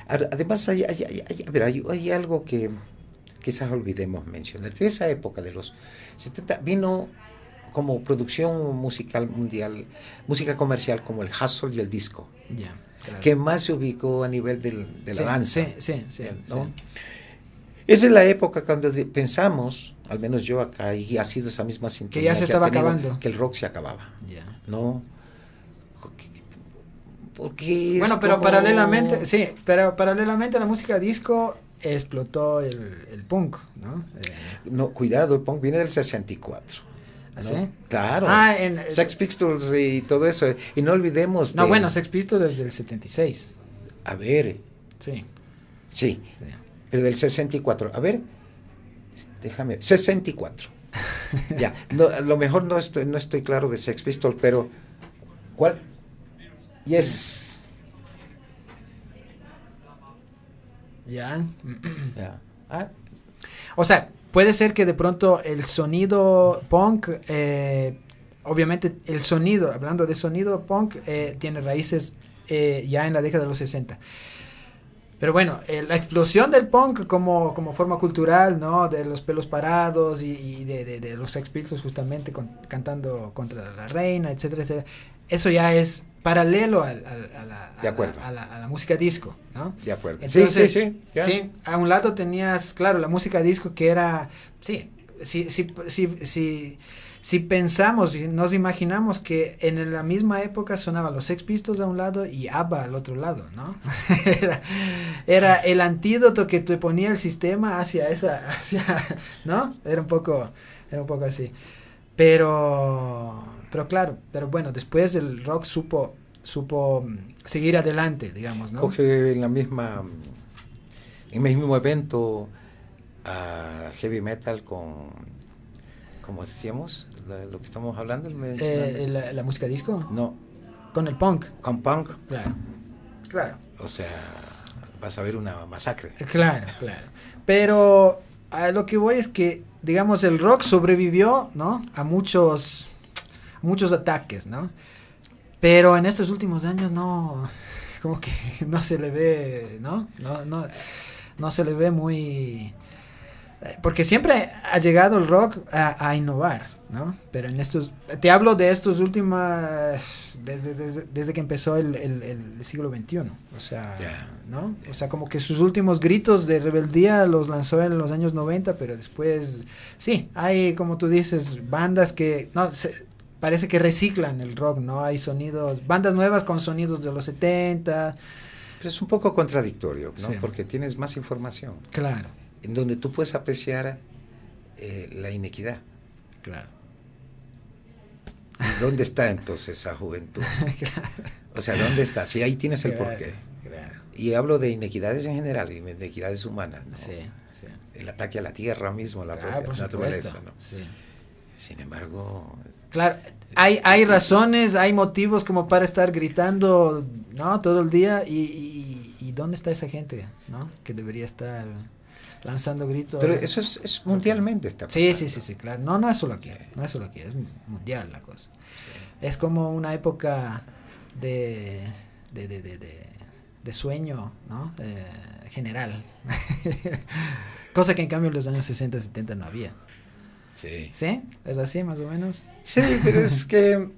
Además, hay algo que quizás olvidemos mencionar. De esa época de los 70 vino como producción musical mundial, música comercial como el hustle y el disco, Ya, claro. que más se ubicó a nivel de la danza. Sí, ¿no? Esa es la época cuando pensamos, al menos yo acá, y ha sido esa misma Que sintonía ya se ha estaba tenido, acabando. que el rock se acababa, Ya. ¿no? Porque Bueno, es pero como- paralelamente, sí, pero paralelamente a la música disco explotó el punk, ¿no? No, cuidado, el punk viene del 64. ¿no? ¿Sí? Claro. Ah, Sex Pistols y todo eso. Y no olvidemos... No, de- bueno, Sex Pistols desde el 76. A ver, Sí. sí, pero del 64. A ver, déjame... 64. Ya, no, a lo mejor no estoy claro de Sex Pistols, pero... ¿Cuál? Yes. Ya. Ya. Ah, O sea, puede ser que de pronto el sonido punk, obviamente el sonido, hablando de sonido punk, tiene raíces ya en la década de los 60. Pero bueno, la explosión del punk como forma cultural, ¿no? De los pelos parados y de los Sex Pistols justamente cantando contra la reina, etcétera, etcétera. Eso ya es paralelo De acuerdo. a la música disco, ¿no? de acuerdo. Entonces, sí, ya. sí, a un lado tenías, claro, la música disco que era, sí, si pensamos y nos imaginamos que en la misma época sonaban los Sex Pistols a un lado y ABBA al otro lado, ¿no? era el antídoto que te ponía el sistema hacia, ¿no? Era un poco así. Pero claro, pero bueno, después el rock supo seguir adelante, digamos, ¿no? Coge en el mismo evento a heavy metal con, ¿cómo decíamos? Lo que estamos hablando. La música disco, No, con el punk, con punk. claro. O sea, vas a ver una masacre. Claro. Pero a lo que voy es que, digamos, el rock sobrevivió, ¿no? A muchos ataques, ¿no? Pero en estos últimos años no, como que no se le ve, ¿no? No se le ve muy... Porque siempre ha llegado el rock a innovar, ¿no? Pero en estos... Te hablo de estos últimos... Desde que empezó el siglo XXI. O sea, ¿no? O sea, como que sus últimos gritos de rebeldía los lanzó en los años 90, pero después... Sí, hay, como tú dices, bandas que... parece que reciclan el rock, ¿no? Hay sonidos... Bandas nuevas con sonidos de los 70. Pero es un poco contradictorio, ¿no? Sí. Porque tienes más información. Claro. En donde tú puedes apreciar la inequidad. Claro. ¿Y dónde está entonces esa juventud? O sea, ¿dónde está? Sí, ahí tienes el porqué. Claro. Y hablo de inequidades en general, y inequidades humanas, ¿no? Sí. El ataque a la tierra mismo, a la Claro, propia por naturaleza, supuesto. ¿no? Sí. Sin embargo, Claro, hay razones, hay motivos como para estar gritando, ¿no? Todo el día y ¿dónde está esa gente, ¿no? Que debería estar lanzando gritos. pero eso es mundialmente está Sí, pasando. claro. No es solo aquí, es mundial la cosa. Es como una época de sueño, ¿no? General. Cosa que en cambio en los años 60, 70 no había. Sí. ¿Sí? ¿Es así más o menos? Sí, pero es que,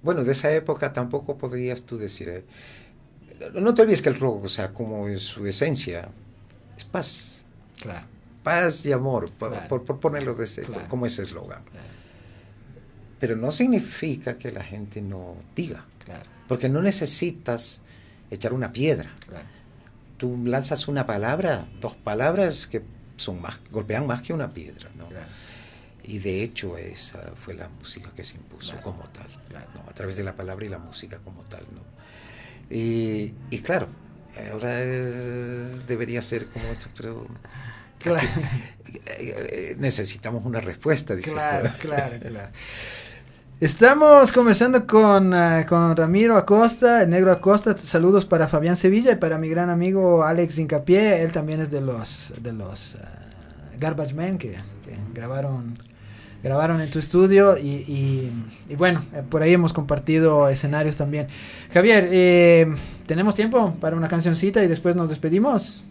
bueno, de esa época tampoco podrías tú decir, no te olvides que el rock, o sea, como en su esencia, es paz. Claro. Paz y amor, Claro. por ponerlo Claro. como ese eslogan. Claro. Pero no significa que la gente no diga, Claro. porque no necesitas echar una piedra. Claro. Tú lanzas una palabra, dos palabras que golpean más que una piedra, ¿no? Claro. Y de hecho esa fue la música que se impuso Claro. como tal, Claro. ¿no? A través de la palabra y la música como tal, ¿no? Y claro, ahora debería ser como esto, pero Claro. necesitamos una respuesta, dices Claro, tú. claro. Estamos conversando con Ramiro Acosta, el negro Acosta. Saludos para Fabián Sevilla y para mi gran amigo Alex Incapié. Él también es de los Garbage Men que grabaron en tu estudio y bueno, por ahí hemos compartido escenarios también. Javier, ¿tenemos tiempo para una cancioncita y después nos despedimos?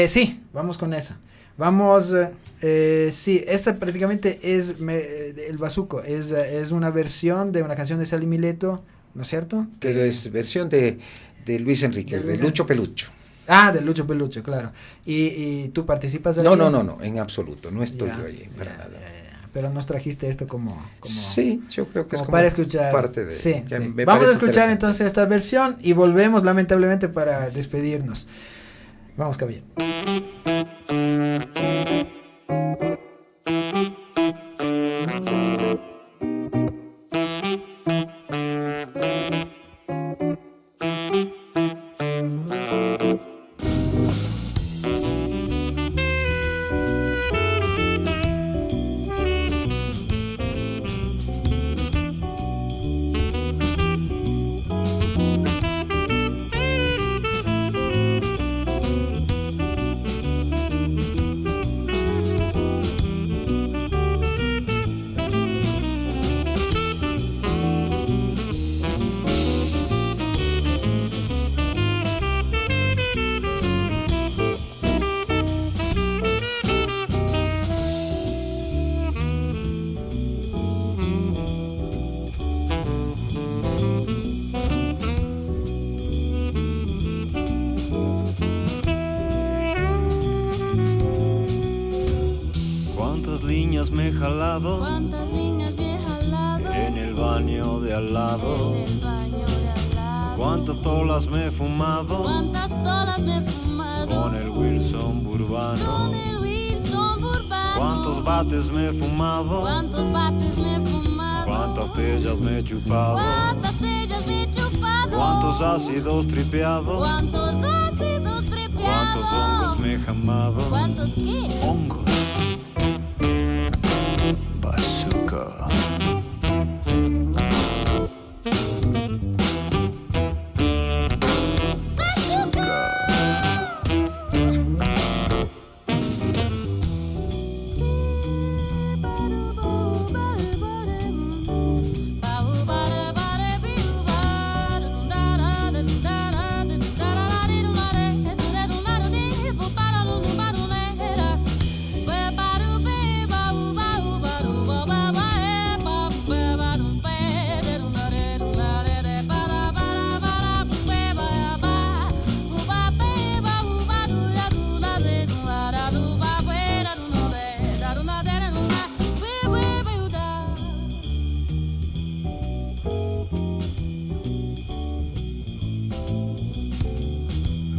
Sí, vamos con esa. Vamos, sí, esta prácticamente es el Bazuco, es una versión de una canción de Sally Mileto, ¿no es cierto? Pero es versión de Luis Enríquez, de Lucho Pelucho. Ah, de Lucho Pelucho, claro. ¿Y tú participas de No, ahí? no, en absoluto, no estoy Ya, yo ahí para ya, nada. ya. Pero nos trajiste esto como Sí, yo creo que es como como para escuchar. parte de... Sí, que sí. me Vamos a parece escuchar interesante. entonces esta versión y volvemos lamentablemente para despedirnos. Vamos, caballero. Cuántas líneas me he jalado Cuántas niñas me he jalado en el baño de al lado. en el baño de al lado. Cuántas tolas me he fumado Cuántas tolas me he fumado con el Wilson con Burbano. el Wilson Burbano. Cuántos bates me he fumado, Cuántos bates me he fumado. cuántas tellas me he chupado, Cuántas tellas me he chupado. cuántos ácidos tripeado, Cuántos ácidos trepeados. cuántos hongos me he jamado. ¿Cuántos qué? Hongos. Bazooka.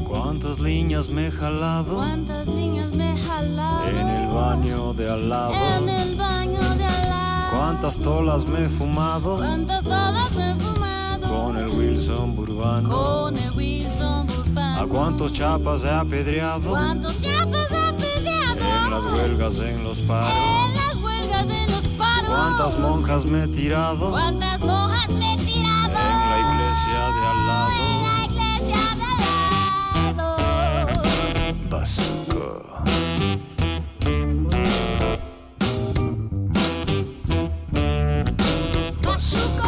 Cuántas líneas me he jalado Cuántas niñas me he jalado en el baño de al lado. en el baño de al lado. Cuántas tolas me he fumado Cuántas tolas me he fumado con el Wilson Burbano. con el Wilson Burbano. A cuántos chapas he apedreado ¿Cuántos chapas ha peleado en las huelgas, en los paros. en las huelgas, en los paros? Cuántas monjas me he tirado ¿Cuántas monjas me he tirado en la iglesia de al en lado. la iglesia de al lado? Bazooka. Bazooka.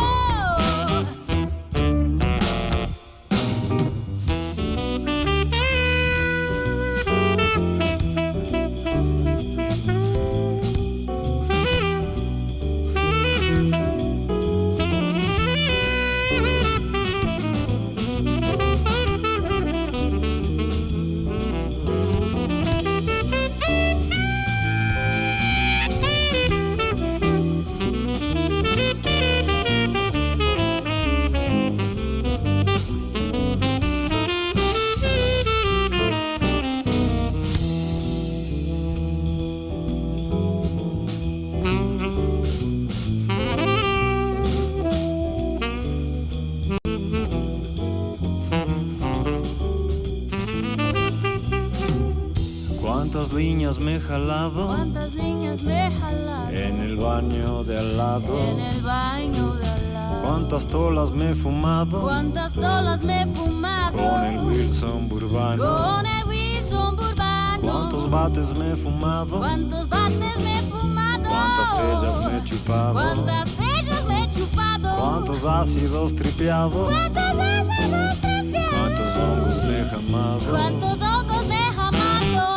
Cuántas líneas me he jalado ¿Cuántas niñas me he jalado en el baño de al lado. en el baño de al lado? Cuántas tolas me he fumado ¿Cuántas tolas me he fumado con el Wilson Burbano. con el Wilson Burbano? Cuántos bates me he fumado, ¿Cuántos bates me he fumado? cuántas tellas me he chupado, ¿Cuántas tellas me he chupado? cuántos ácidos tripeado, ¿Cuántos ácidos trepeados? cuántos hongos me he jamado. ¿Cuántos hongos me he jamado?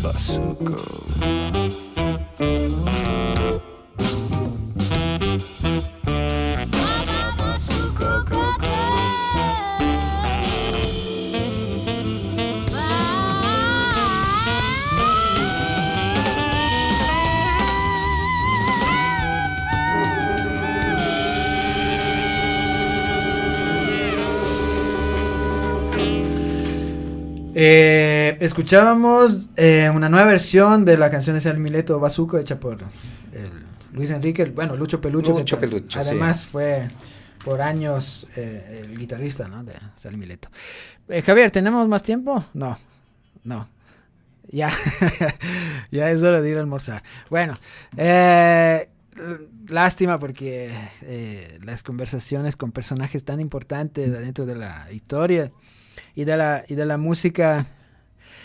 Bazooka. Bazooka. Escuchábamos una nueva versión de la canción de San Mileto Bazuco hecha por Luis Enrique, bueno, Lucho Pelucho, además sí. Fue por años el guitarrista, ¿no?, de San Mileto. Javier, ¿tenemos más tiempo? No. Ya, ya es hora de ir a almorzar. Bueno, lástima porque las conversaciones con personajes tan importantes dentro de la historia y de la música.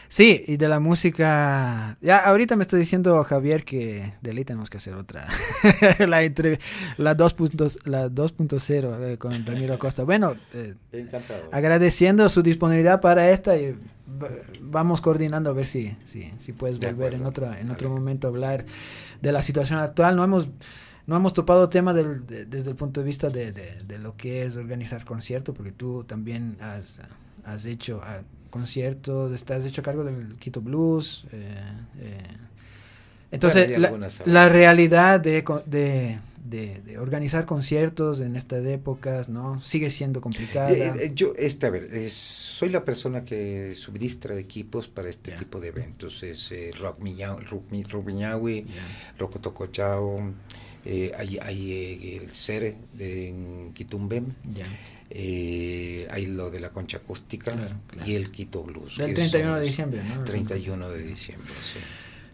Sí, y de la música. Ya ahorita me está diciendo Javier que de ley tenemos que hacer otra. la 2.0 con Ramiro Acosta. Bueno, agradeciendo su disponibilidad para esta y vamos coordinando a ver si puedes volver en otro momento a hablar de la situación actual. No hemos topado tema desde el punto de vista de lo que es organizar conciertos, porque tú también has hecho conciertos, estás hecho cargo del Quito Blues. Entonces, la realidad de organizar conciertos en estas épocas, ¿no?, sigue siendo complicada. Soy la persona que suministra equipos para este tipo de eventos. Es Rock Miñahui, Roco Tocochao, hay el CERE en Quitumbem. Hay lo de la concha acústica, claro. Y el Quito Blues. Del 31 de diciembre, ¿no? 31 de diciembre, sí.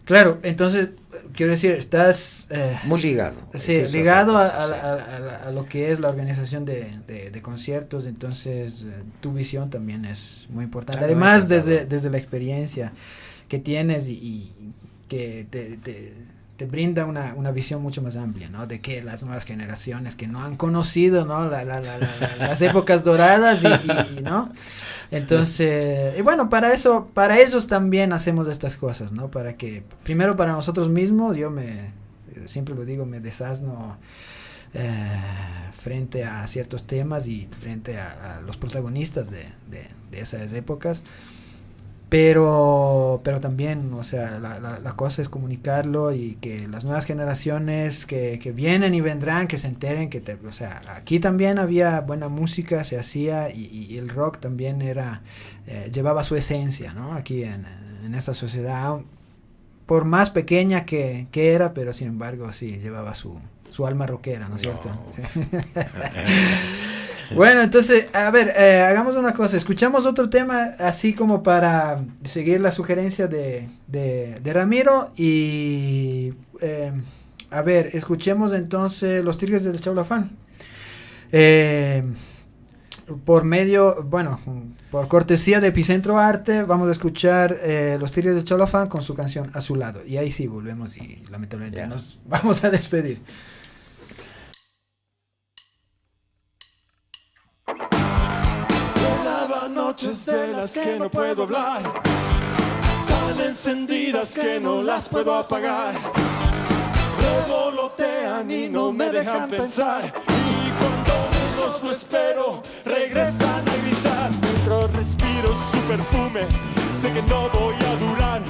Claro, entonces, quiero decir, estás... muy ligado. Sí, ligado a lo que es la organización de conciertos, entonces tu visión también es muy importante. Además, desde la experiencia que tienes y que te brinda una visión mucho más amplia, ¿no?, de que las nuevas generaciones que no han conocido, ¿no?, las épocas doradas y ¿no? Entonces, y bueno, para ellos también hacemos estas cosas, ¿no?, para que, primero para nosotros mismos, siempre lo digo, me desasno frente a ciertos temas y frente a los protagonistas de esas épocas. Pero también, o sea, la cosa es comunicarlo y que las nuevas generaciones que vienen y vendrán, que se enteren o sea, aquí también había buena música, se hacía y el rock también llevaba su esencia, ¿no?, aquí en esta sociedad, por más pequeña que era, pero sin embargo sí, llevaba su alma rockera, ¿no es cierto? Bueno, entonces, a ver, hagamos una cosa, escuchamos otro tema así como para seguir la sugerencia de Ramiro y, a ver, escuchemos entonces Los Tigres del Chaulafán. Por cortesía de Epicentro Arte, vamos a escuchar Los Tigres del Chaulafán con su canción A Su Lado. Y ahí sí volvemos y lamentablemente nos vamos a despedir. Noches de las que no puedo hablar, tan encendidas que no las puedo apagar, revolotean y no me dejan pensar, y cuando menos lo espero regresan a gritar. Dentro respiro su perfume, sé que no voy a durar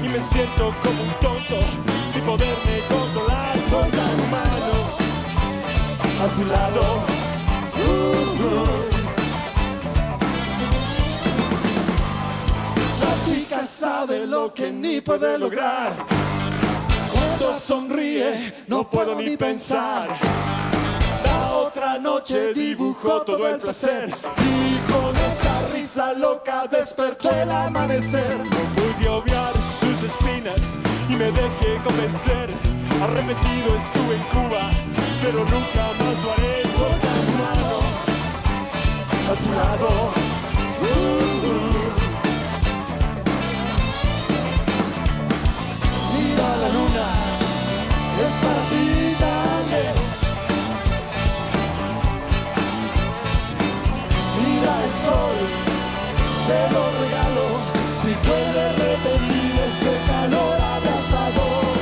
y me siento como un tonto sin poderme controlar. Soy tan humano a su lado. La chica sabe lo que ni puede lograr. Cuando sonríe no puedo ni pensar. La otra noche dibujó todo el placer y con esa risa loca despertó el amanecer. No pude obviar sus espinas y me dejé convencer. Arrepentido estuve en Cuba, pero nunca más lo haré. Soy tan humano a su lado. Mira la luna, es para ti también. Mira el sol, te lo regalo. Si puedes repetir ese calor abrazador.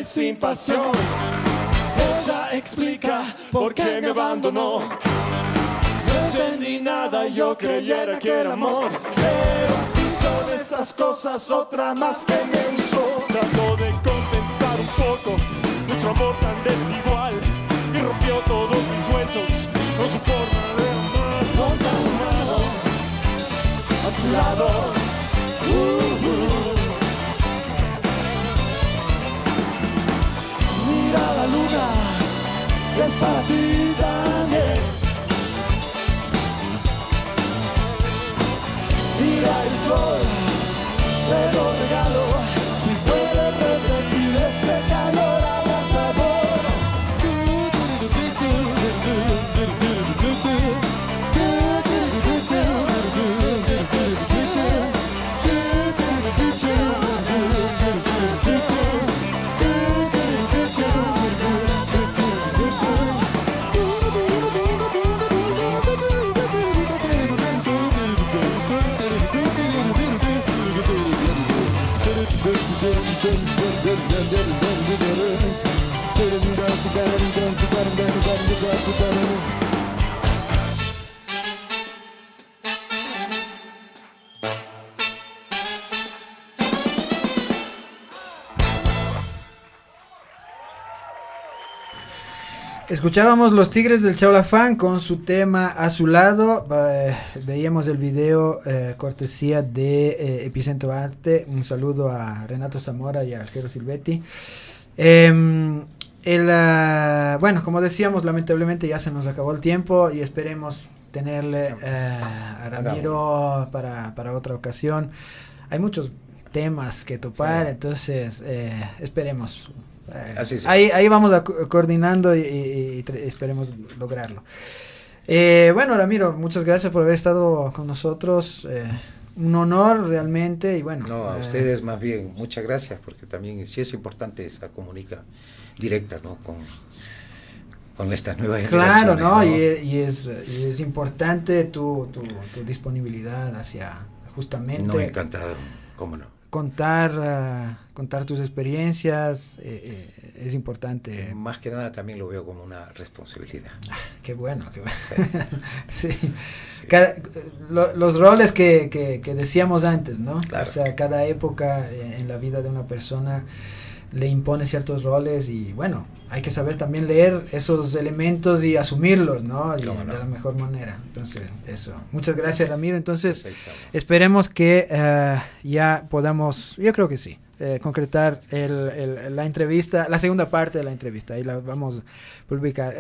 y sin pasión. Ella explica por qué me abandonó. No entendí nada, yo creyera que era amor. Pero si son estas cosas, otra más que me usó. Trató de compensar un poco nuestro amor tan desigual y rompió todos mis huesos con su forma de amar. Con tan humano a su lado. Mira la luna, es para ti también. Mira el sol, te lo regalo. Si puedes repetir este calor, abrazador. Escuchábamos Los Tigres del Chaulafán con su tema A Su Lado. Veíamos el video cortesía de Epicentro Arte. Un saludo a Renato Zamora y a Aljero Silvetti. Bueno, como decíamos, lamentablemente ya se nos acabó el tiempo y esperemos tenerle a Ramiro para otra ocasión. Hay muchos temas que topar, entonces esperemos. Así es. Ahí vamos coordinando y esperemos lograrlo. Bueno, Ramiro, muchas gracias por haber estado con nosotros. Un honor realmente y bueno. No, a ustedes más bien, muchas gracias, porque también sí es importante esa comunica directa, ¿no? Con estas nuevas generaciones. Claro, ¿no? Y es importante tu disponibilidad hacia justamente. No, encantado, cómo no. Contar tus experiencias es importante. Más que nada también lo veo como una responsabilidad. Qué bueno. Sí. Sí. Los roles que decíamos antes, ¿no? Claro. O sea, cada época en la vida de una persona le impone ciertos roles y bueno, hay que saber también leer esos elementos y asumirlos, ¿no? De la mejor manera. Entonces, eso. Muchas gracias, Ramiro. Entonces, esperemos que ya podamos, yo creo que sí, concretar la entrevista, la segunda parte de la entrevista. Ahí la vamos a publicar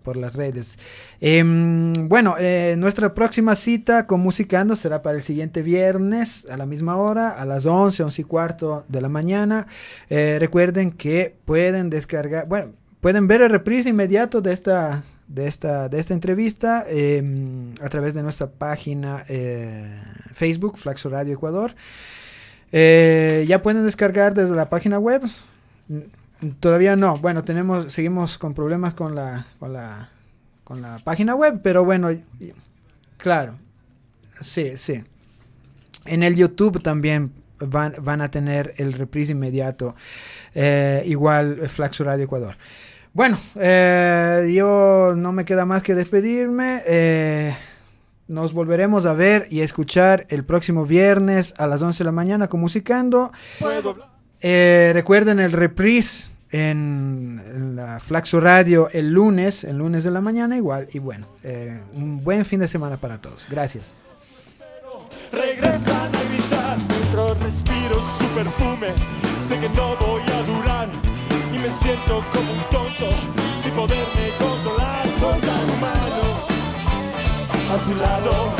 por las redes. Bueno, nuestra próxima cita con Musicando será para el siguiente viernes a la misma hora, a las 11:15 de la mañana. Recuerden que pueden descargar, bueno, pueden ver el reprise inmediato de esta entrevista a través de nuestra página Facebook, Flaxo Radio Ecuador. Ya pueden descargar desde la página web. Todavía no. Bueno, seguimos con problemas con la página web, pero bueno, claro. Sí. En el YouTube también van a tener el reprise inmediato. Igual Flaxo Radio Ecuador. Bueno, yo no me queda más que despedirme. Nos volveremos a ver y escuchar el próximo viernes a las 11 de la mañana con Musicando. Recuerden el reprise en la Flaxo Radio el lunes de la mañana igual. Y bueno, un buen fin de semana para todos. Gracias. Regresan a gritar mientras respiro su perfume. Sé que no voy a durar y me siento como un tonto sin poderme controlar. Soy tan humano a su lado.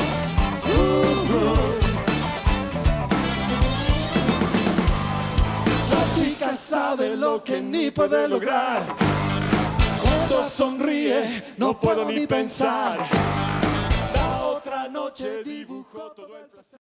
La chica sabe lo que ni puede lograr. Cuando sonríe no puedo ni pensar. La otra noche dibujó todo el placer.